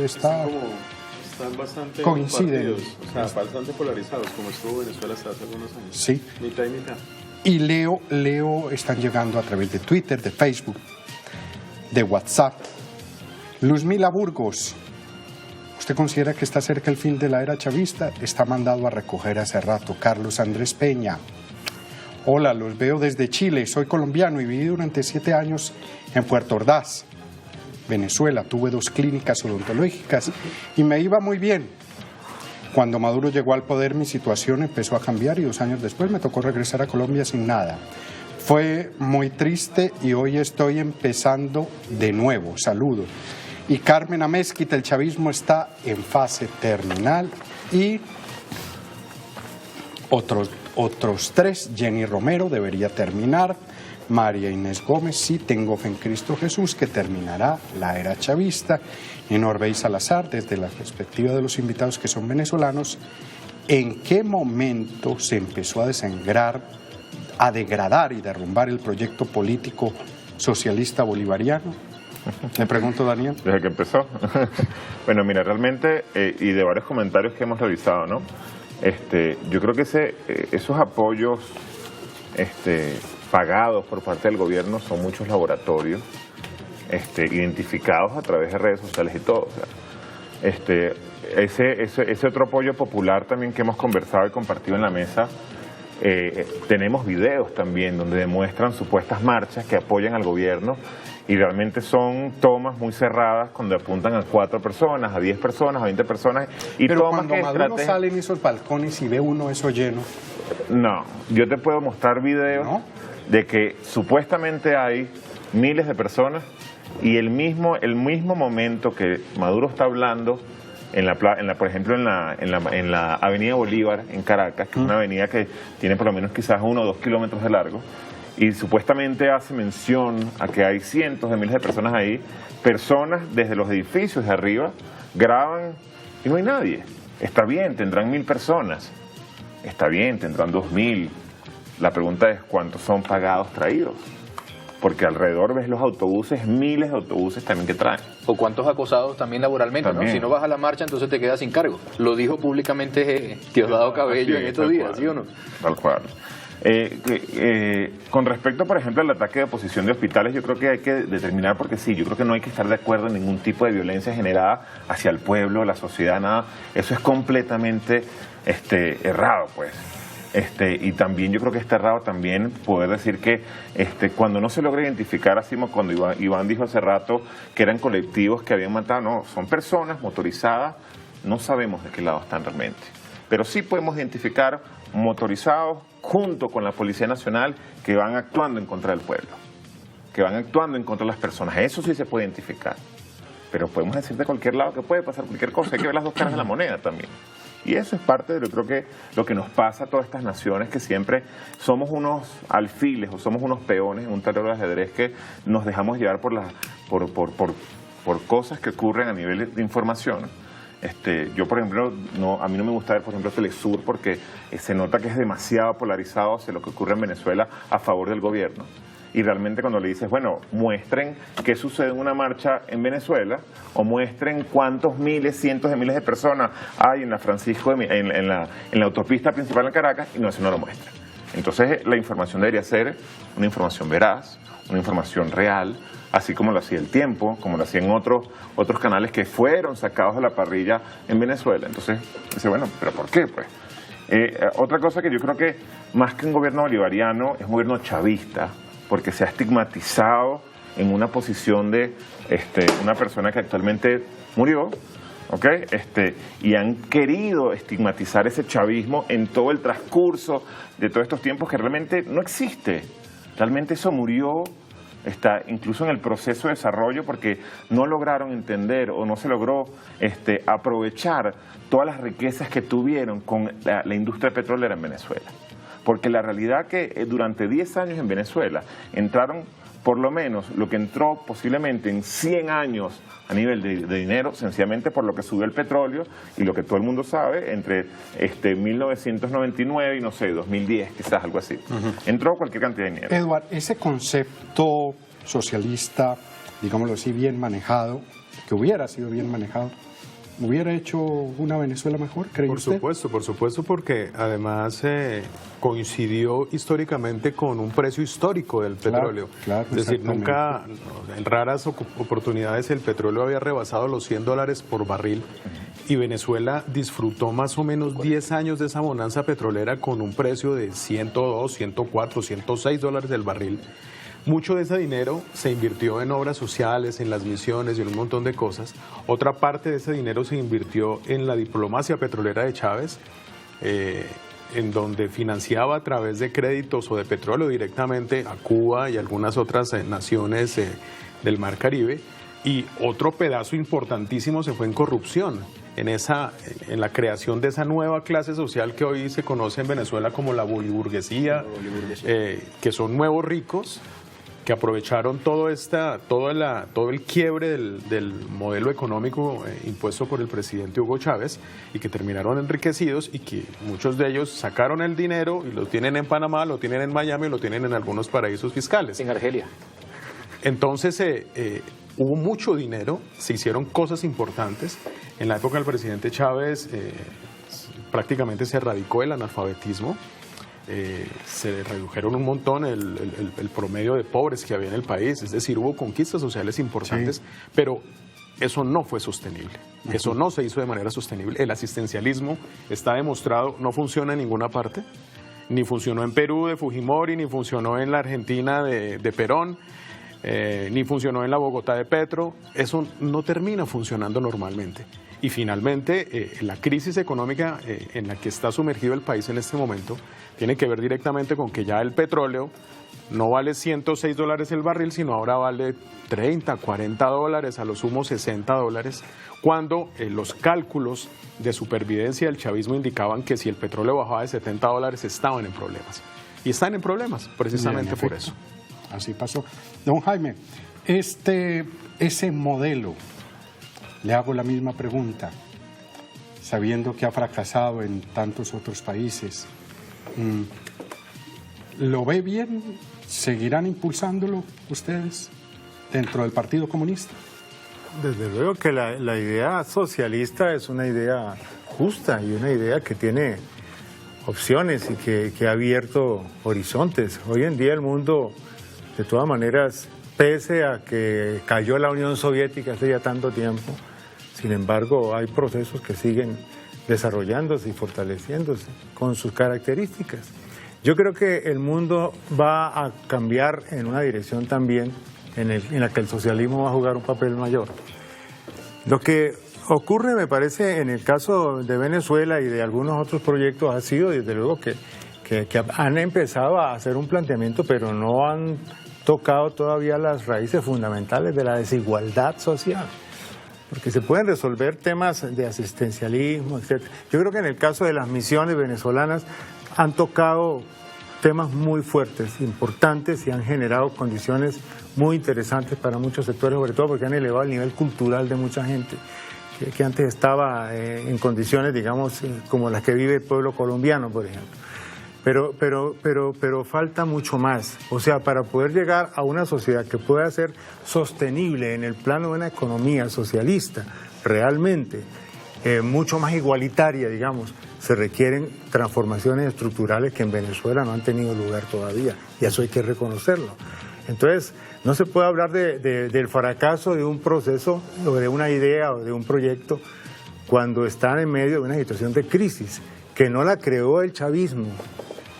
Están bastante coinciden. O sea, bastante polarizados, como estuvo Venezuela hasta hace algunos años. Sí. Mitad y mitad. Y Leo están llegando a través de Twitter, de Facebook, de WhatsApp. Luzmila Burgos, ¿usted considera que está cerca el fin de la era chavista? Está mandado a recoger hace rato. Carlos Andrés Peña. Hola, los veo desde Chile. Soy colombiano y viví durante 7 años en Puerto Ordaz, Venezuela. Tuve 2 clínicas odontológicas y me iba muy bien. Cuando Maduro llegó al poder, mi situación empezó a cambiar y 2 años después me tocó regresar a Colombia sin nada. Fue muy triste y hoy estoy empezando de nuevo. Saludos. Y Carmen Amezquita, el chavismo está en fase terminal. Y otros 3, Jenny Romero debería terminar. María Inés Gómez, sí, tengo fe en Cristo Jesús que terminará la era chavista. Y Norbey Salazar, desde la perspectiva de los invitados que son venezolanos, ¿en qué momento se empezó a degradar y derrumbar el proyecto político socialista bolivariano? Le pregunto, Daniel. Desde que empezó. Bueno, mira, realmente, y de varios comentarios que hemos revisado, ¿no? Yo creo que esos apoyos pagados por parte del gobierno son muchos laboratorios identificados a través de redes sociales y todo. O sea, ese otro apoyo popular también que hemos conversado y compartido en la mesa, tenemos videos también donde demuestran supuestas marchas que apoyan al gobierno y realmente son tomas muy cerradas cuando apuntan a 4 personas, a 10 personas, a 20 personas. Y pero tomas cuando que Maduro sale en esos balcones y ve uno eso lleno. No, yo te puedo mostrar videos de que supuestamente hay miles de personas y el mismo momento que Maduro está hablando por ejemplo en la Avenida Bolívar en Caracas, que es una avenida que tiene por lo menos quizás 1 o 2 kilómetros de largo, y supuestamente hace mención a que hay cientos de miles de personas ahí, personas desde los edificios de arriba graban y no hay nadie. Está bien, tendrán 1000 personas, está bien, tendrán 2000. La pregunta es cuántos son pagados traídos, porque alrededor ves los autobuses, miles de autobuses también que traen. O cuántos acosados también laboralmente, también. ¿No? Si no vas a la marcha, entonces te quedas sin cargo. Lo dijo públicamente Diosdado Cabello en estos días, ¿sí o no? Tal cual. Con respecto, por ejemplo, al ataque de oposición de hospitales, yo creo que hay que determinar, porque sí, yo creo que no hay que estar de acuerdo en ningún tipo de violencia generada hacia el pueblo, la sociedad, nada. Eso es completamente errado, pues. Y también yo creo que está errado también poder decir que cuando no se logra identificar, así como cuando Iván dijo hace rato que eran colectivos que habían matado, no, son personas motorizadas, no sabemos de qué lado están realmente. Pero sí podemos identificar motorizados junto con la Policía Nacional que van actuando en contra del pueblo, que van actuando en contra de las personas. Eso sí se puede identificar. Pero podemos decir de cualquier lado que puede pasar cualquier cosa. Hay que ver las dos caras de la moneda también. Y eso es parte de lo que nos pasa a todas estas naciones, que siempre somos unos alfiles o somos unos peones en un tablero de ajedrez que nos dejamos llevar por cosas que ocurren a nivel de información. Yo, por ejemplo, a mí no me gusta ver, por ejemplo, Telesur porque se nota que es demasiado polarizado hacia lo que ocurre en Venezuela a favor del gobierno. Y realmente cuando le dices, bueno, muestren qué sucede en una marcha en Venezuela o muestren cuántos miles, cientos de miles de personas hay en la en la autopista principal en Caracas, y no, eso no lo muestra. Entonces la información debería ser una información veraz, una información real, así como lo hacía El Tiempo, como lo hacían otros canales que fueron sacados de la parrilla en Venezuela. Entonces, dice, bueno, ¿pero por qué? Pues otra cosa que yo creo que más que un gobierno bolivariano es un gobierno chavista, porque se ha estigmatizado en una posición de una persona que actualmente murió, ¿ok? Y han querido estigmatizar ese chavismo en todo el transcurso de todos estos tiempos que realmente no existe. Realmente eso murió, está incluso en el proceso de desarrollo, porque no lograron entender o no se logró aprovechar todas las riquezas que tuvieron con la industria petrolera en Venezuela. Porque la realidad que durante 10 años en Venezuela entraron por lo menos lo que entró posiblemente en 100 años a nivel de dinero, sencillamente por lo que subió el petróleo y lo que todo el mundo sabe, entre 1999 y no sé, 2010, quizás algo así. Entró cualquier cantidad de dinero. Edward, ese concepto socialista, digámoslo así, bien manejado, que hubiera sido bien manejado, ¿hubiera hecho una Venezuela mejor, cree usted? Por supuesto, porque además coincidió históricamente con un precio histórico del petróleo. Claro, es decir, nunca, en raras oportunidades, el petróleo había rebasado los $100 por barril y Venezuela disfrutó más o menos 10 años de esa bonanza petrolera con un precio de 102, 104, 106 dólares del barril. Mucho de ese dinero se invirtió en obras sociales, en las misiones y en un montón de cosas. Otra parte de ese dinero se invirtió en la diplomacia petrolera de Chávez, en donde financiaba a través de créditos o de petróleo directamente a Cuba y algunas otras naciones del Mar Caribe. Y otro pedazo importantísimo se fue en corrupción, en la creación de esa nueva clase social que hoy se conoce en Venezuela como la boliburguesía, que son nuevos ricos, que aprovecharon todo el quiebre del modelo económico impuesto por el presidente Hugo Chávez y que terminaron enriquecidos y que muchos de ellos sacaron el dinero y lo tienen en Panamá, lo tienen en Miami, lo tienen en algunos paraísos fiscales. En Argelia. Entonces, hubo mucho dinero, se hicieron cosas importantes. En la época del presidente Chávez prácticamente se erradicó el analfabetismo, se redujeron un montón el promedio de pobres que había en el país, es decir, hubo conquistas sociales importantes, sí, pero eso no fue sostenible, eso no se hizo de manera sostenible. El asistencialismo está demostrado, no funciona en ninguna parte, ni funcionó en Perú de Fujimori, ni funcionó en la Argentina de Perón, ni funcionó en la Bogotá de Petro, eso no termina funcionando normalmente. Y finalmente, la crisis económica en la que está sumergido el país en este momento tiene que ver directamente con que ya el petróleo no vale $106 el barril, sino ahora vale 30, 40 dólares, a lo sumo 60 dólares, cuando los cálculos de supervivencia del chavismo indicaban que si el petróleo bajaba de 70 dólares estaban en problemas. Y están en problemas precisamente por eso. Así pasó. Don Jaime, ese modelo, le hago la misma pregunta, sabiendo que ha fracasado en tantos otros países, ¿lo ve bien? ¿Seguirán impulsándolo ustedes dentro del Partido Comunista? Desde luego que la idea socialista es una idea justa y una idea que tiene opciones y que ha abierto horizontes. Hoy en día el mundo, de todas maneras, pese a que cayó la Unión Soviética hace ya tanto tiempo, sin embargo hay procesos que siguen desarrollándose y fortaleciéndose con sus características. Yo creo que el mundo va a cambiar en una dirección también en la que el socialismo va a jugar un papel mayor. Lo que ocurre, me parece, en el caso de Venezuela y de algunos otros proyectos ha sido, desde luego, que han empezado a hacer un planteamiento, pero no han tocado todavía las raíces fundamentales de la desigualdad social. Porque se pueden resolver temas de asistencialismo, etc. Yo creo que en el caso de las misiones venezolanas han tocado temas muy fuertes, importantes, y han generado condiciones muy interesantes para muchos sectores, sobre todo porque han elevado el nivel cultural de mucha gente que antes estaba en condiciones, digamos, como las que vive el pueblo colombiano, por ejemplo. Pero falta mucho más. O sea, para poder llegar a una sociedad que pueda ser sostenible en el plano de una economía socialista, realmente mucho más igualitaria, digamos, se requieren transformaciones estructurales que en Venezuela no han tenido lugar todavía, y eso hay que reconocerlo. Entonces, no se puede hablar del fracaso de un proceso o de una idea o de un proyecto cuando están en medio de una situación de crisis que no la creó el chavismo,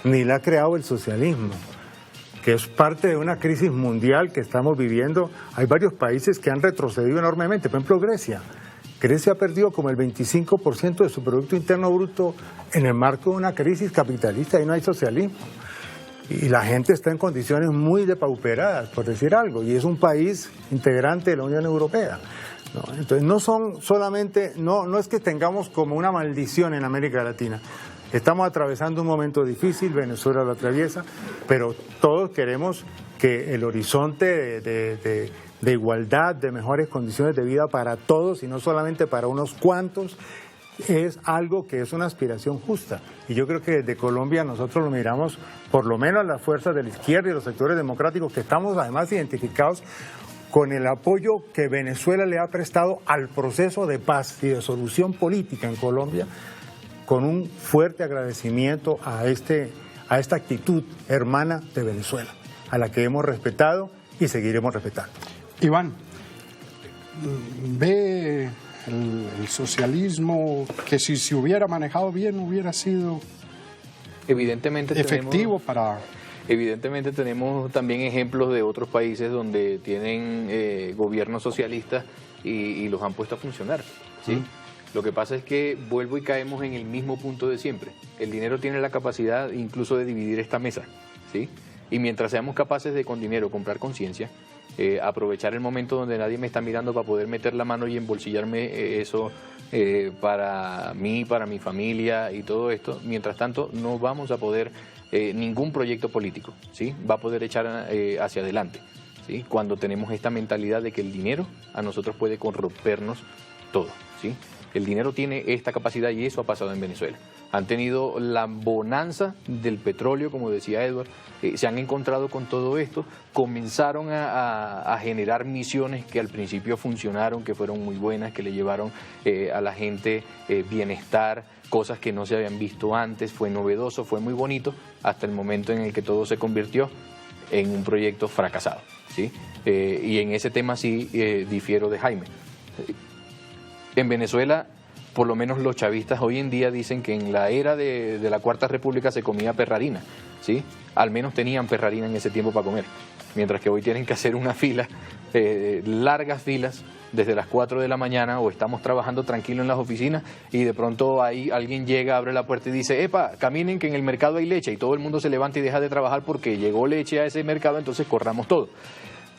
ni la ha creado el socialismo, que es parte de una crisis mundial que estamos viviendo. Hay varios países que han retrocedido enormemente, por ejemplo Grecia. Grecia ha perdido como el 25% de su Producto Interno Bruto en el marco de una crisis capitalista, y no hay socialismo. Y la gente está en condiciones muy depauperadas, por decir algo, y es un país integrante de la Unión Europea, ¿no? Entonces no son solamente, no es que tengamos como una maldición en América Latina. Estamos atravesando un momento difícil, Venezuela lo atraviesa, pero todos queremos que el horizonte de igualdad, de mejores condiciones de vida para todos y no solamente para unos cuantos, es algo que es una aspiración justa. Y yo creo que desde Colombia nosotros lo miramos, por lo menos las fuerzas de la izquierda y los sectores democráticos, que estamos además identificados con el apoyo que Venezuela le ha prestado al proceso de paz y de solución política en Colombia, con un fuerte agradecimiento a esta actitud hermana de Venezuela, a la que hemos respetado y seguiremos respetando. Iván, ¿ve el socialismo que si se hubiera manejado bien hubiera sido evidentemente efectivo para...? Evidentemente tenemos también ejemplos de otros países donde tienen gobiernos socialistas y los han puesto a funcionar, ¿sí? Lo que pasa es que vuelvo y caemos en el mismo punto de siempre. El dinero tiene la capacidad incluso de dividir esta mesa, ¿sí? Y mientras seamos capaces de con dinero comprar conciencia, aprovechar el momento donde nadie me está mirando para poder meter la mano y embolsillarme eso para mí, para mi familia y todo esto, mientras tanto no vamos a poder, ningún proyecto político, ¿sí? Va a poder echar hacia adelante, ¿sí? Cuando tenemos esta mentalidad de que el dinero a nosotros puede corrompernos todo, ¿sí? El dinero tiene esta capacidad y eso ha pasado en Venezuela. Han tenido la bonanza del petróleo, como decía Edward, se han encontrado con todo esto, comenzaron a generar misiones que al principio funcionaron, que fueron muy buenas, que le llevaron a la gente bienestar, cosas que no se habían visto antes, fue novedoso, fue muy bonito, hasta el momento en el que todo se convirtió en un proyecto fracasado, ¿sí? Y en ese tema sí difiero de Jaime. En Venezuela, por lo menos los chavistas hoy en día dicen que en la era de la Cuarta República se comía perrarina, ¿sí? Al menos tenían perrarina en ese tiempo para comer, mientras que hoy tienen que hacer una fila, largas filas, desde las 4 de la mañana, o estamos trabajando tranquilo en las oficinas y de pronto ahí alguien llega, abre la puerta y dice, epa, caminen que en el mercado hay leche, y todo el mundo se levanta y deja de trabajar porque llegó leche a ese mercado, entonces corramos todo.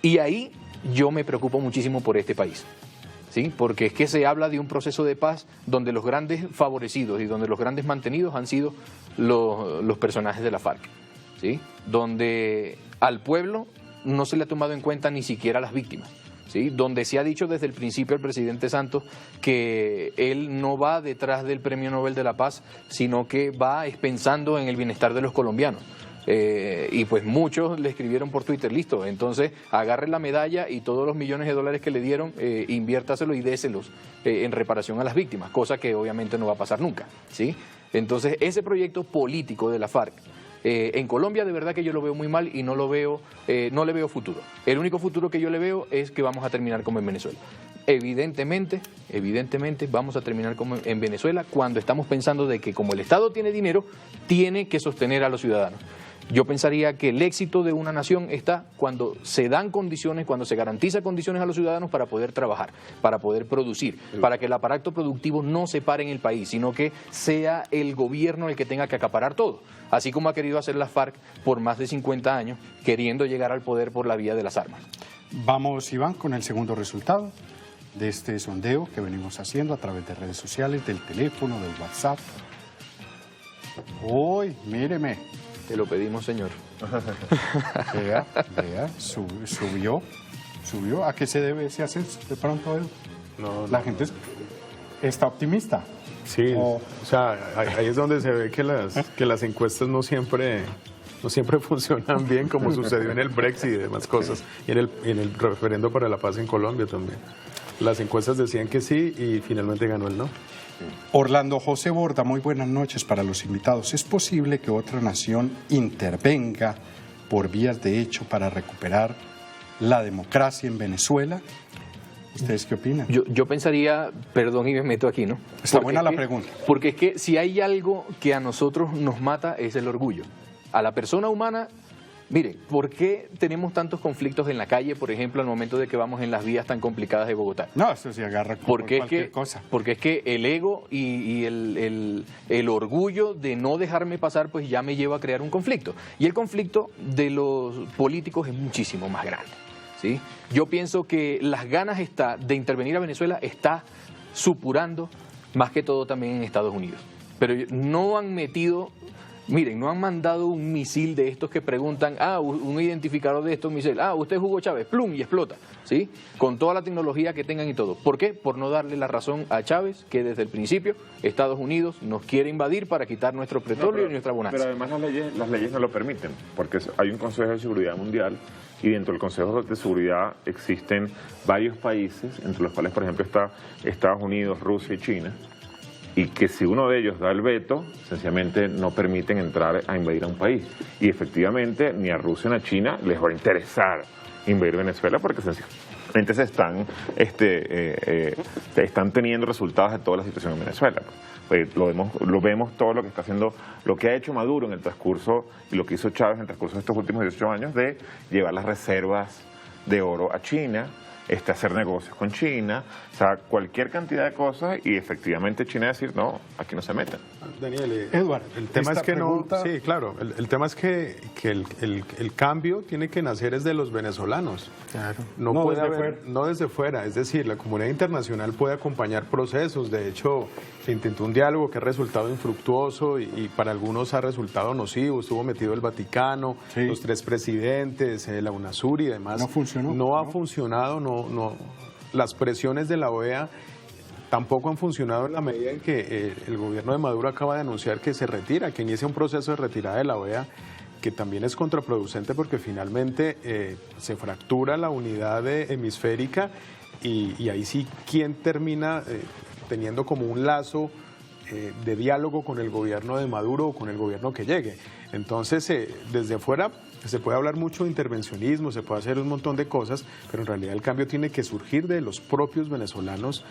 Y ahí yo me preocupo muchísimo por este país, ¿sí? Porque es que se habla de un proceso de paz donde los grandes favorecidos y donde los grandes mantenidos han sido los personajes de la FARC, ¿sí? Donde al pueblo no se le ha tomado en cuenta ni siquiera las víctimas, ¿sí? Donde se ha dicho desde el principio al presidente Santos que él no va detrás del Premio Nobel de la Paz, sino que va pensando en el bienestar de los colombianos. Y pues muchos le escribieron por Twitter, listo, entonces agarre la medalla y todos los millones de dólares que le dieron, inviértaselo y déselos en reparación a las víctimas, cosa que obviamente no va a pasar nunca, ¿sí? Entonces ese proyecto político de la FARC en Colombia de verdad que yo lo veo muy mal y no le veo futuro. El único futuro que yo le veo es que vamos a terminar como en Venezuela. Evidentemente vamos a terminar como en Venezuela cuando estamos pensando de que como el Estado tiene dinero, tiene que sostener a los ciudadanos. Yo pensaría que el éxito de una nación está cuando se dan condiciones, cuando se garantiza condiciones a los ciudadanos para poder trabajar, para poder producir, para que el aparato productivo no se pare en el país, sino que sea el gobierno el que tenga que acaparar todo, así como ha querido hacer la FARC por más de 50 años, queriendo llegar al poder por la vía de las armas. Vamos, Iván, con el segundo resultado de este sondeo que venimos haciendo a través de redes sociales, del teléfono, del WhatsApp. Uy, míreme. Te lo pedimos, señor. Vea, subió. ¿A qué se debe ese ascenso de pronto, Edu? La gente está optimista. Sí, o sea, ahí es donde se ve que las encuestas no siempre funcionan bien, como sucedió en el Brexit y demás cosas, y en el referendo para la paz en Colombia también. Las encuestas decían que sí y finalmente ganó el no. Orlando José Borda, muy buenas noches para los invitados. ¿Es posible que otra nación intervenga por vías de hecho para recuperar la democracia en Venezuela? ¿Ustedes qué opinan? Yo pensaría, perdón y me meto aquí, ¿no? Está buena la pregunta. Porque es que si hay algo que a nosotros nos mata es el orgullo. A la persona humana, mire, ¿por qué tenemos tantos conflictos en la calle, por ejemplo, al momento de que vamos en las vías tan complicadas de Bogotá? No, eso se agarra con cualquier cosa. Porque es que el ego y el orgullo de no dejarme pasar, pues ya me lleva a crear un conflicto. Y el conflicto de los políticos es muchísimo más grande, ¿sí? Yo pienso que las ganas de intervenir a Venezuela está supurando más que todo también en Estados Unidos. Pero no han metido... Miren, no han mandado un misil de estos que preguntan, un identificador de estos misiles, usted es Hugo Chávez, plum, y explota, ¿sí? Con toda la tecnología que tengan y todo. ¿Por qué? Por no darle la razón a Chávez, que desde el principio Estados Unidos nos quiere invadir para quitar nuestro petróleo y nuestra bonanza. Pero además las leyes no lo permiten, porque hay un Consejo de Seguridad Mundial y dentro del Consejo de Seguridad existen varios países, entre los cuales, por ejemplo, está Estados Unidos, Rusia y China, y que si uno de ellos da el veto, sencillamente no permiten entrar a invadir a un país. Y efectivamente ni a Rusia ni a China les va a interesar invadir Venezuela porque sencillamente están teniendo resultados de toda la situación en Venezuela. Lo vemos todo lo que está haciendo, lo que ha hecho Maduro en el transcurso y lo que hizo Chávez en el transcurso de estos últimos 18 años de llevar las reservas de oro a China, hacer negocios con China, o sea, cualquier cantidad de cosas y efectivamente China decir, no, aquí no se metan. Daniel, Edward, el tema es que sí, claro, el tema es que el cambio tiene que nacer es de los venezolanos. Claro. No desde fuera, es decir, la comunidad internacional puede acompañar procesos, de hecho, se intentó un diálogo que ha resultado infructuoso y para algunos ha resultado nocivo, estuvo metido el Vaticano, sí, los 3 presidentes, la UNASUR y demás. No funcionó. No ha funcionado, no, las presiones de la OEA tampoco han funcionado en la medida en que el gobierno de Maduro acaba de anunciar que se retira, que inicia un proceso de retirada de la OEA, que también es contraproducente porque finalmente se fractura la unidad hemisférica y ahí sí, ¿quién termina teniendo como un lazo de diálogo con el gobierno de Maduro o con el gobierno que llegue? Entonces, desde afuera se puede hablar mucho de intervencionismo, se puede hacer un montón de cosas, pero en realidad el cambio tiene que surgir de los propios venezolanos,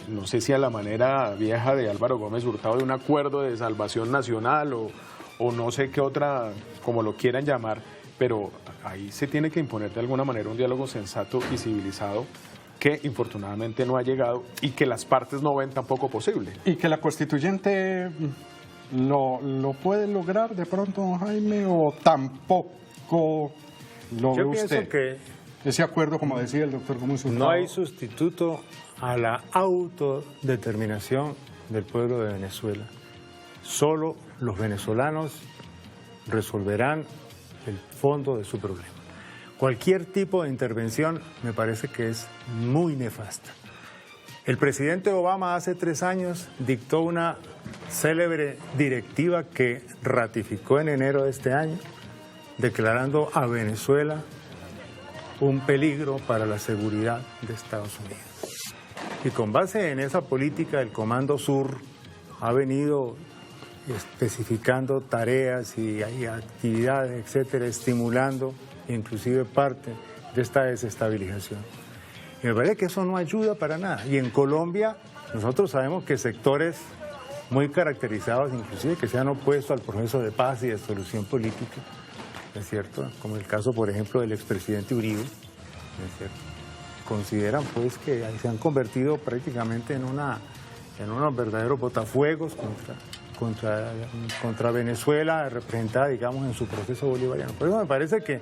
no sé si a la manera vieja de Álvaro Gómez Hurtado, de un acuerdo de salvación nacional o no sé qué otra, como lo quieran llamar, pero ahí se tiene que imponer de alguna manera un diálogo sensato y civilizado que infortunadamente no ha llegado y que las partes no ven tampoco posible. Y que la constituyente lo puede lograr de pronto, don Jaime, o tampoco lo ve usted. Yo pienso que ese acuerdo, como decía el doctor Gómez Hurtado, no hay sustituto a la autodeterminación del pueblo de Venezuela. Solo los venezolanos resolverán el fondo de su problema. Cualquier tipo de intervención me parece que es muy nefasta. El presidente Obama hace 3 años dictó una célebre directiva que ratificó en enero de este año, declarando a Venezuela un peligro para la seguridad de Estados Unidos. Y con base en esa política, el Comando Sur ha venido especificando tareas y actividades, etcétera, estimulando inclusive parte de esta desestabilización. Y me parece que eso no ayuda para nada. Y en Colombia nosotros sabemos que sectores muy caracterizados, inclusive que se han opuesto al proceso de paz y de solución política, ¿no es cierto? Como el caso, por ejemplo, del expresidente Uribe, ¿no es cierto? Consideran pues que se han convertido prácticamente en unos verdaderos botafuegos contra Venezuela, representada, digamos, en su proceso bolivariano. Por eso me parece que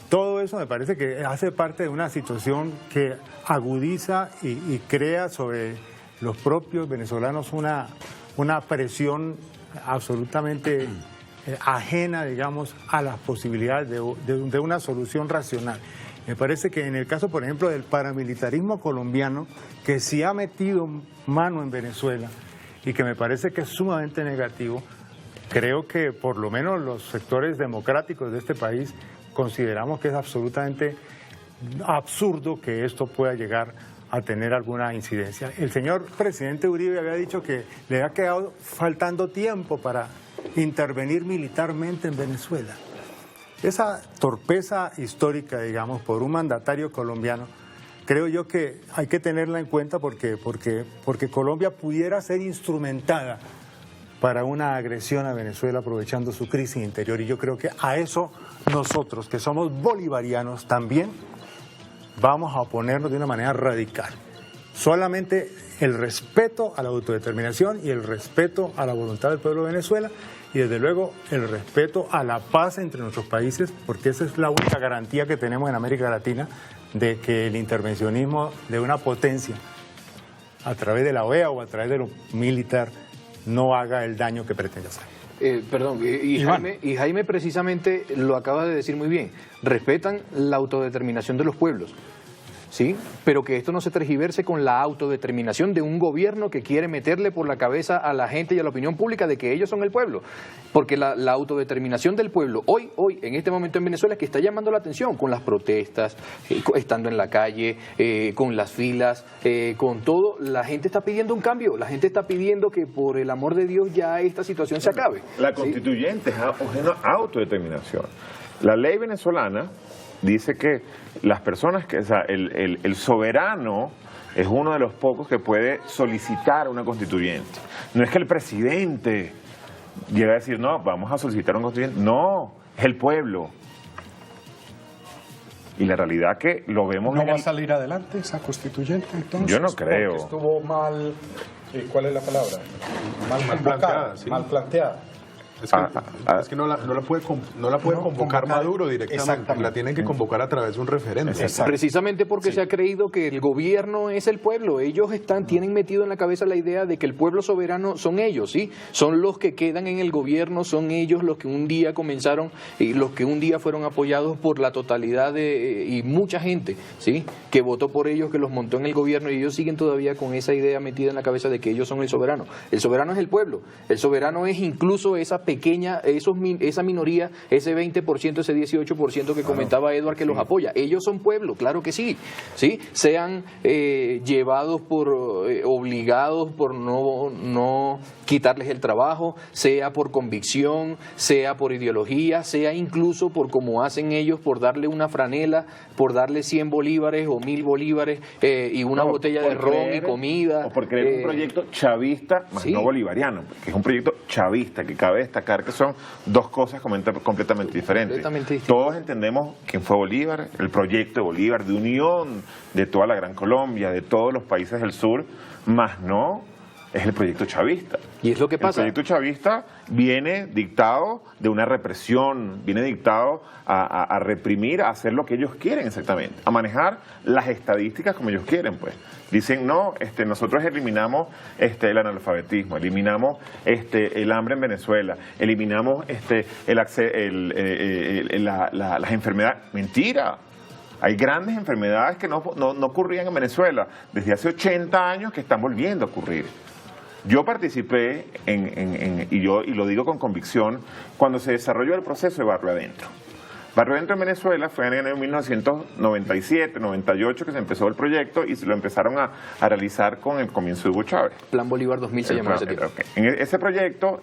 todo eso me parece que hace parte de una situación que agudiza y crea sobre los propios venezolanos una presión absolutamente ajena, digamos, a las posibilidades de una solución racional. Me parece que en el caso, por ejemplo, del paramilitarismo colombiano, que sí ha metido mano en Venezuela y que me parece que es sumamente negativo, creo que por lo menos los sectores democráticos de este país consideramos que es absolutamente absurdo que esto pueda llegar a tener alguna incidencia. El señor presidente Uribe había dicho que le ha quedado faltando tiempo para intervenir militarmente en Venezuela. Esa torpeza histórica, digamos, por un mandatario colombiano, creo yo que hay que tenerla en cuenta porque Colombia pudiera ser instrumentada para una agresión a Venezuela aprovechando su crisis interior. Y yo creo que a eso nosotros, que somos bolivarianos, también vamos a oponernos de una manera radical. Solamente el respeto a la autodeterminación y el respeto a la voluntad del pueblo de Venezuela y desde luego el respeto a la paz entre nuestros países, porque esa es la única garantía que tenemos en América Latina de que el intervencionismo de una potencia a través de la OEA o a través de lo militar no haga el daño que pretende hacer. Y Jaime precisamente lo acaba de decir muy bien, respetan la autodeterminación de los pueblos, ¿sí? Pero que esto no se tergiverse con la autodeterminación de un gobierno que quiere meterle por la cabeza a la gente y a la opinión pública de que ellos son el pueblo, porque la autodeterminación del pueblo hoy, en este momento en Venezuela, es que está llamando la atención con las protestas, estando en la calle, con las filas, con todo. La gente está pidiendo un cambio, la gente está pidiendo que por el amor de Dios ya esta situación se acabe. La constituyente es una autodeterminación. La ley venezolana dice que las personas, o sea, el soberano es uno de los pocos que puede solicitar una constituyente. No es que el presidente llegue a decir, no, vamos a solicitar una constituyente. No, es el pueblo. Y la realidad que lo vemos... ¿No va a salir adelante esa constituyente entonces? Yo no creo. Porque estuvo mal, ¿cuál es la palabra? Mal planteada, sí. Mal planteada. Es que no la puede convocar Maduro directamente, Exactamente. la tienen que convocar a través de un referéndum. Exacto. Precisamente porque se ha creído que el gobierno es el pueblo. Ellos tienen metido en la cabeza la idea de que el pueblo soberano son ellos, ¿sí? Son los que quedan en el gobierno, son ellos los que un día comenzaron y los que un día fueron apoyados por la totalidad y mucha gente, ¿sí? Que votó por ellos, que los montó en el gobierno, y ellos siguen todavía con esa idea metida en la cabeza de que ellos son el soberano. El soberano es el pueblo. El soberano es incluso esa pequeña, esa minoría, ese 20%, ese 18% que comentaba Edward que los apoya. Ellos son pueblo, claro que sí, ¿sí? Sean llevados obligados por no quitarles el trabajo, sea por convicción, sea por ideología, sea incluso por como hacen ellos, por darle una franela, por darle 100 bolívares o 1000 bolívares y una botella de ron y comida. O por creer un proyecto chavista, más sí. no bolivariano, que es un proyecto chavista, que cabe destacar que son dos cosas completamente diferentes. Todos entendemos quién fue Bolívar, el proyecto de Bolívar, de unión de toda la Gran Colombia, de todos los países del sur, más no es el proyecto chavista. Y es lo que pasa. El proyecto chavista viene dictado de una represión, viene dictado a reprimir, a hacer lo que ellos quieren exactamente, a manejar las estadísticas como ellos quieren, pues. Dicen, no, nosotros eliminamos el analfabetismo, eliminamos el hambre en Venezuela, eliminamos las enfermedades. Mentira. Hay grandes enfermedades que no ocurrían en Venezuela desde hace 80 años que están volviendo a ocurrir. Yo participé y lo digo con convicción, cuando se desarrolló el proceso de Barrio Adentro. Barrio Adentro en Venezuela fue en el año 1997, 98 que se empezó el proyecto y se lo empezaron a realizar con el comienzo de Hugo Chávez. Plan Bolívar 2000 se llamó ese tiempo. Okay. En ese proyecto,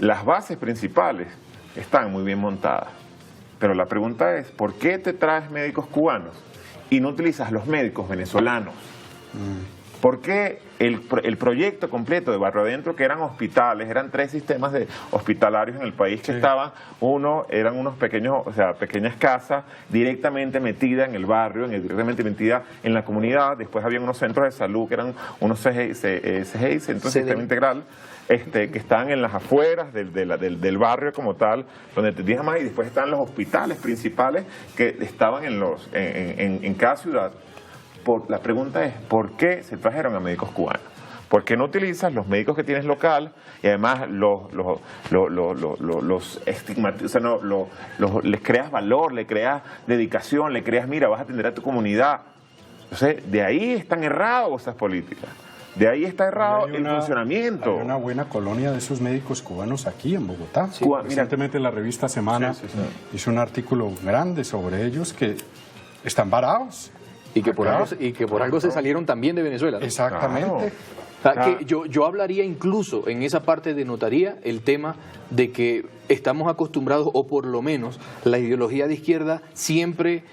las bases principales están muy bien montadas. Pero la pregunta es, ¿por qué te traes médicos cubanos y no utilizas los médicos venezolanos? ¿Por qué el proyecto completo de Barrio Adentro, que eran hospitales, eran 3 sistemas hospitalarios en el país que estaban, eran unos pequeñas casas directamente metidas en el barrio, directamente metidas en la comunidad, después había unos centros de salud que eran unos CGI, Centros de Sistema Integral, que estaban en las afueras del barrio como tal, donde te dejan más, y después estaban los hospitales principales que estaban en cada ciudad. La pregunta es, ¿por qué se trajeron a médicos cubanos? ¿Por qué no utilizas los médicos que tienes local y además los estigmatizas, les creas valor, le creas dedicación, le creas, mira, vas a atender a tu comunidad? Entonces, de ahí están errados esas políticas. De ahí está errado el funcionamiento. Hay una buena colonia de esos médicos cubanos aquí en Bogotá. Sí, recientemente la revista Semana hizo un artículo grande sobre ellos que están varados. Y que por algo se salieron también de Venezuela, ¿no? Exactamente. Que yo hablaría incluso, en esa parte denotaría el tema de que estamos acostumbrados, o por lo menos la ideología de izquierda siempre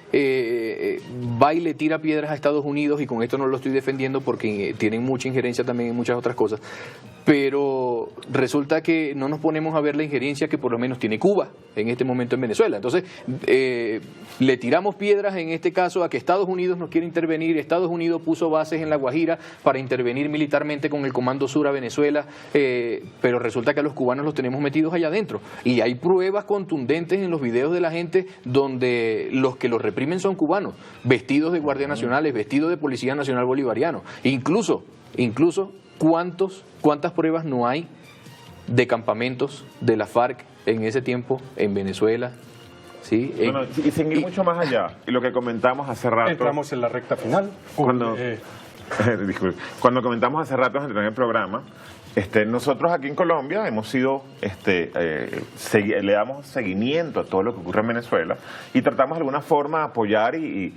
va y le tira piedras a Estados Unidos, y con esto no lo estoy defendiendo porque tienen mucha injerencia también en muchas otras cosas, pero resulta que no nos ponemos a ver la injerencia que por lo menos tiene Cuba en este momento en Venezuela. Entonces le tiramos piedras en este caso a que Estados Unidos nos quiere intervenir. Estados Unidos puso bases en La Guajira para intervenir militarmente con el Comando Sur a Venezuela, pero resulta que a los cubanos los tenemos metidos allá adentro, y hay pruebas contundentes en los videos de la gente donde los que los reprimen son cubanos, vestidos de guardias nacionales, vestidos de Policía Nacional Bolivariano. Incluso ¿cuántas pruebas no hay de campamentos de la FARC en ese tiempo en Venezuela? ¿Sí? Y sin ir mucho más allá, y lo que comentamos hace rato... Entramos en la recta final. Cuando comentamos hace rato en el programa, nosotros aquí en Colombia hemos sido, le damos seguimiento a todo lo que ocurre en Venezuela y tratamos de alguna forma apoyar y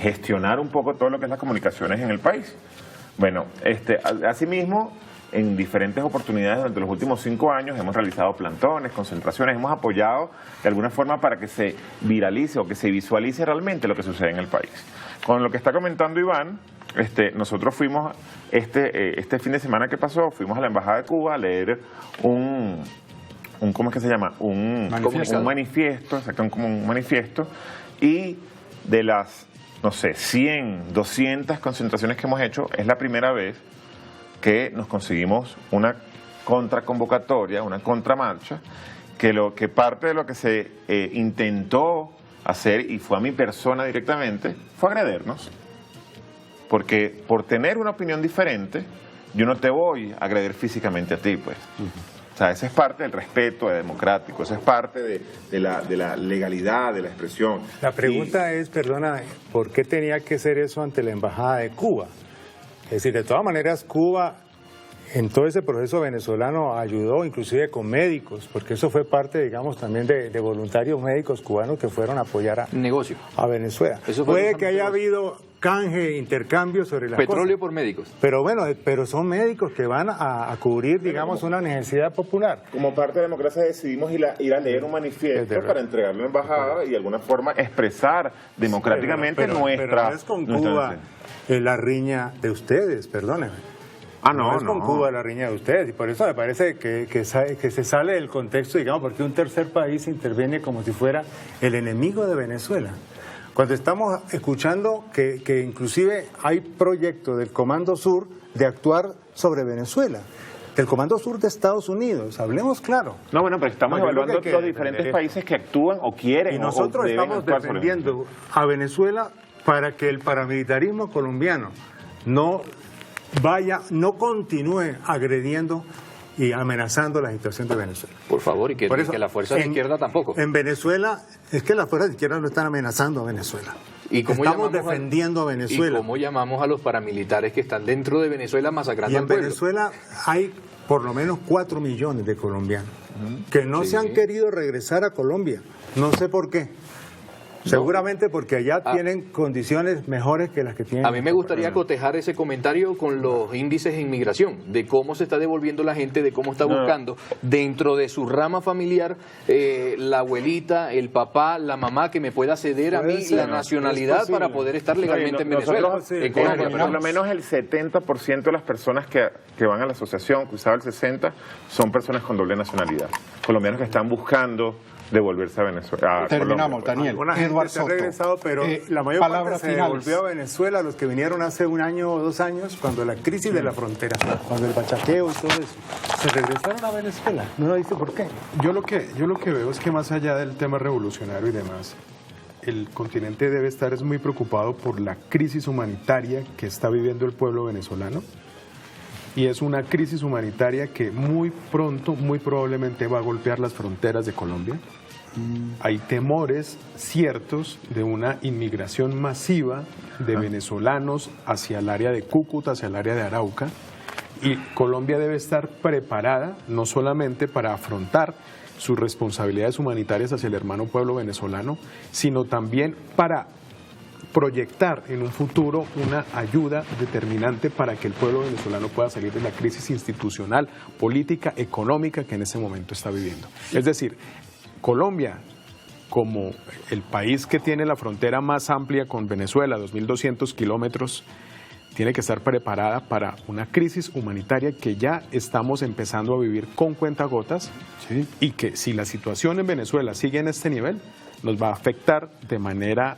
gestionar un poco todo lo que es las comunicaciones en el país. Bueno, asimismo, en diferentes oportunidades durante los últimos 5 años hemos realizado plantones, concentraciones, hemos apoyado de alguna forma para que se viralice o que se visualice realmente lo que sucede en el país. Con lo que está comentando Iván, nosotros fuimos, este fin de semana que pasó, fuimos a la Embajada de Cuba a leer ¿cómo es que se llama? Un manifiesto, como un manifiesto, y de las, 100, 200 concentraciones que hemos hecho, es la primera vez que nos conseguimos una contraconvocatoria, una contramarcha, que parte de lo que se intentó hacer, y fue a mi persona directamente, fue agredernos. Porque por tener una opinión diferente, yo no te voy a agredir físicamente a ti, pues. O sea, esa es parte del respeto democrático, esa es parte de la legalidad, de la expresión. La pregunta es, perdona, ¿por qué tenía que ser eso ante la Embajada de Cuba? Es decir, de todas maneras, Cuba en todo ese proceso venezolano ayudó, inclusive con médicos, porque eso fue parte, digamos, también de voluntarios médicos cubanos que fueron a apoyar a Venezuela. Puede que haya habido canje, intercambio sobre las petróleo cosas, por médicos. pero bueno, pero son médicos que van a cubrir, digamos, una necesidad popular. Como parte de la democracia decidimos ir a leer un manifiesto para entregarlo a la embajada y de alguna forma expresar democráticamente nuestra... Pero no es con Cuba la riña de ustedes, perdónenme. No es con Cuba la riña de ustedes, y por eso me parece que se sale del contexto, digamos, porque un tercer país interviene como si fuera el enemigo de Venezuela. Cuando estamos escuchando que inclusive hay proyectos del Comando Sur de actuar sobre Venezuela, del Comando Sur de Estados Unidos, hablemos claro. No, bueno, pero estamos evaluando los diferentes países que actúan o quieren. Y nosotros estamos defendiendo a Venezuela para que el paramilitarismo colombiano no continúe agrediendo y amenazando la situación de Venezuela. Por favor, y que la fuerza de izquierda tampoco. En Venezuela, es que las fuerzas de izquierda no están amenazando a Venezuela. Estamos defendiendo a Venezuela. ¿Y cómo llamamos a los paramilitares que están dentro de Venezuela masacrando al pueblo? Y en Venezuela hay por lo menos 4 millones de colombianos que no se han querido regresar a Colombia. No sé por qué. Seguramente porque allá tienen condiciones mejores que las que tienen. A mí me gustaría cotejar ese comentario con los índices de inmigración, de cómo se está devolviendo la gente, de cómo está buscando dentro de su rama familiar la abuelita, el papá, la mamá que me pueda ceder a mí la nacionalidad para poder estar legalmente en Venezuela. Por lo menos el 70% de las personas que van a la asociación, que usaba el 60%, son personas con doble nacionalidad, colombianos que están buscando devolverse a Venezuela. Terminamos, Daniel. Eduardo Soto. Regresado, pero la mayor parte se devolvió a Venezuela, los que vinieron hace 1 año o 2 años, cuando la crisis de la frontera, cuando el bachaqueo y todo eso, se regresaron a Venezuela. No nos dice por qué. Yo lo que veo es que más allá del tema revolucionario y demás, el continente debe estar muy preocupado por la crisis humanitaria que está viviendo el pueblo venezolano. Y es una crisis humanitaria que muy pronto, muy probablemente va a golpear las fronteras de Colombia. Hay temores ciertos de una inmigración masiva de venezolanos hacia el área de Cúcuta, hacia el área de Arauca. Y Colombia debe estar preparada no solamente para afrontar sus responsabilidades humanitarias hacia el hermano pueblo venezolano, sino también para proyectar en un futuro una ayuda determinante para que el pueblo venezolano pueda salir de la crisis institucional, política, económica que en ese momento está viviendo. Es decir, Colombia, como el país que tiene la frontera más amplia con Venezuela, 2.200 kilómetros, tiene que estar preparada para una crisis humanitaria que ya estamos empezando a vivir con cuentagotas, y que si la situación en Venezuela sigue en este nivel, nos va a afectar de manera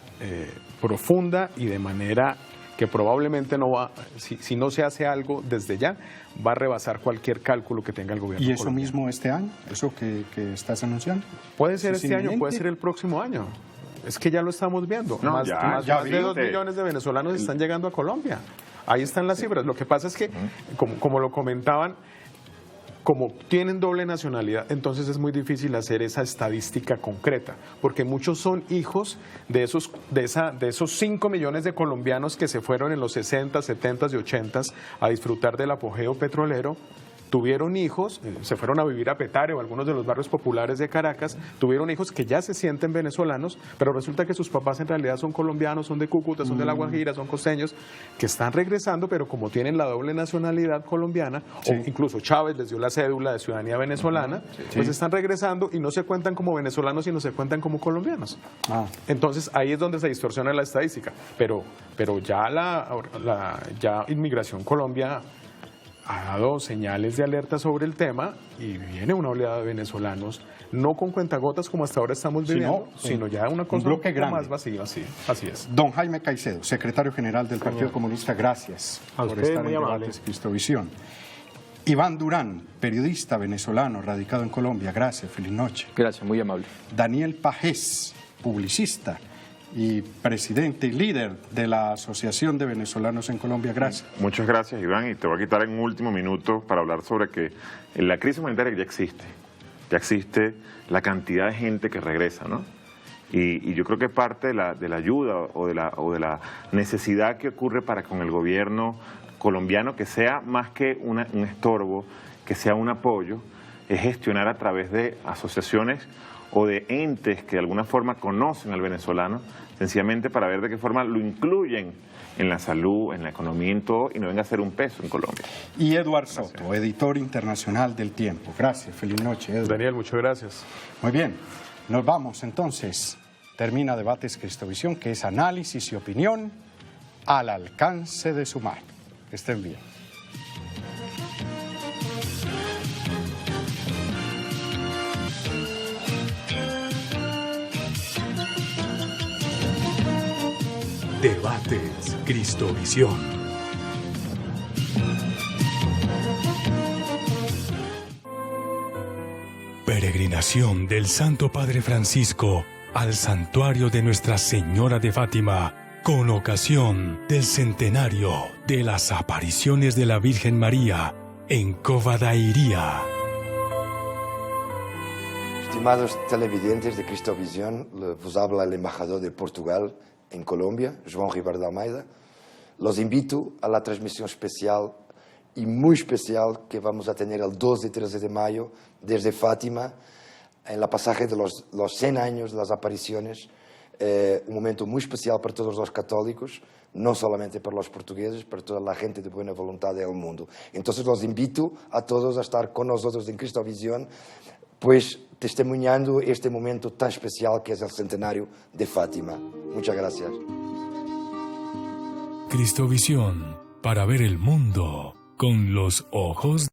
profunda y de manera que probablemente no va, si no se hace algo desde ya, va a rebasar cualquier cálculo que tenga el gobierno colombiano. ¿Y eso colombiano. mismo este año? ¿Eso que estás anunciando? Puede ser este inminente? año, puede ser el próximo año. Es que ya lo estamos viendo. No, más de 2 millones de venezolanos están llegando a Colombia. Ahí están las cifras. Lo que pasa es que, como lo comentaban, como tienen doble nacionalidad, entonces es muy difícil hacer esa estadística concreta, porque muchos son hijos de esos 5 millones de colombianos que se fueron en los 60, 70 y 80 a disfrutar del apogeo petrolero. Tuvieron hijos, se fueron a vivir a Petare o algunos de los barrios populares de Caracas, tuvieron hijos que ya se sienten venezolanos, pero resulta que sus papás en realidad son colombianos, son de Cúcuta, son de La Guajira, son costeños, que están regresando, pero como tienen la doble nacionalidad colombiana, o incluso Chávez les dio la cédula de ciudadanía venezolana, pues están regresando y no se cuentan como venezolanos, sino se cuentan como colombianos. Entonces ahí es donde se distorsiona la estadística, pero ya ya Inmigración Colombia ha dado señales de alerta sobre el tema y viene una oleada de venezolanos, no con cuentagotas como hasta ahora estamos viviendo, sino ya una cosa un poco más vacía, así es. Don Jaime Caicedo, secretario general del Partido Comunista, gracias por estar en Debates Cristovisión. Iván Durán, periodista venezolano radicado en Colombia. Gracias, feliz noche. Gracias, muy amable. Daniel Pajés, publicista y presidente y líder de la Asociación de Venezolanos en Colombia. Gracias. Muchas gracias, Iván, y te voy a quitar en un último minuto para hablar sobre que en la crisis humanitaria ya existe la cantidad de gente que regresa, ¿no? Y yo creo que parte de la ayuda o de la necesidad que ocurre para con el gobierno colombiano, que sea más que un estorbo, que sea un apoyo, es gestionar a través de asociaciones o de entes que de alguna forma conocen al venezolano, sencillamente para ver de qué forma lo incluyen en la salud, en la economía, en todo, y no venga a ser un peso en Colombia. Y Eduard Soto, editor internacional del Tiempo. Gracias, feliz noche, Eduard. Daniel, muchas gracias. Muy bien, nos vamos entonces. Termina Debates Cristovisión, que es análisis y opinión al alcance de su mano. Que estén bien. Debates Cristovisión. Peregrinación del Santo Padre Francisco al santuario de Nuestra Señora de Fátima, con ocasión del centenario de las apariciones de la Virgen María en Covadairía. Estimados televidentes de Cristovisión, vos habla el embajador de Portugal en Colombia, João Ribeiro de Almeida. Los invito a la transmisión especial y muy especial que vamos a tener el 12 y 13 de mayo desde Fátima, en la pasaje de los 100 años de las apariciones, un momento muy especial para todos los católicos, no solamente para los portugueses, para toda la gente de buena voluntad del mundo. Entonces los invito a todos a estar con nosotros en Cristovisión, pues testemunhando este momento tan especial que es el centenario de Fátima. Muchas gracias. Cristovisión, para ver el mundo con los ojos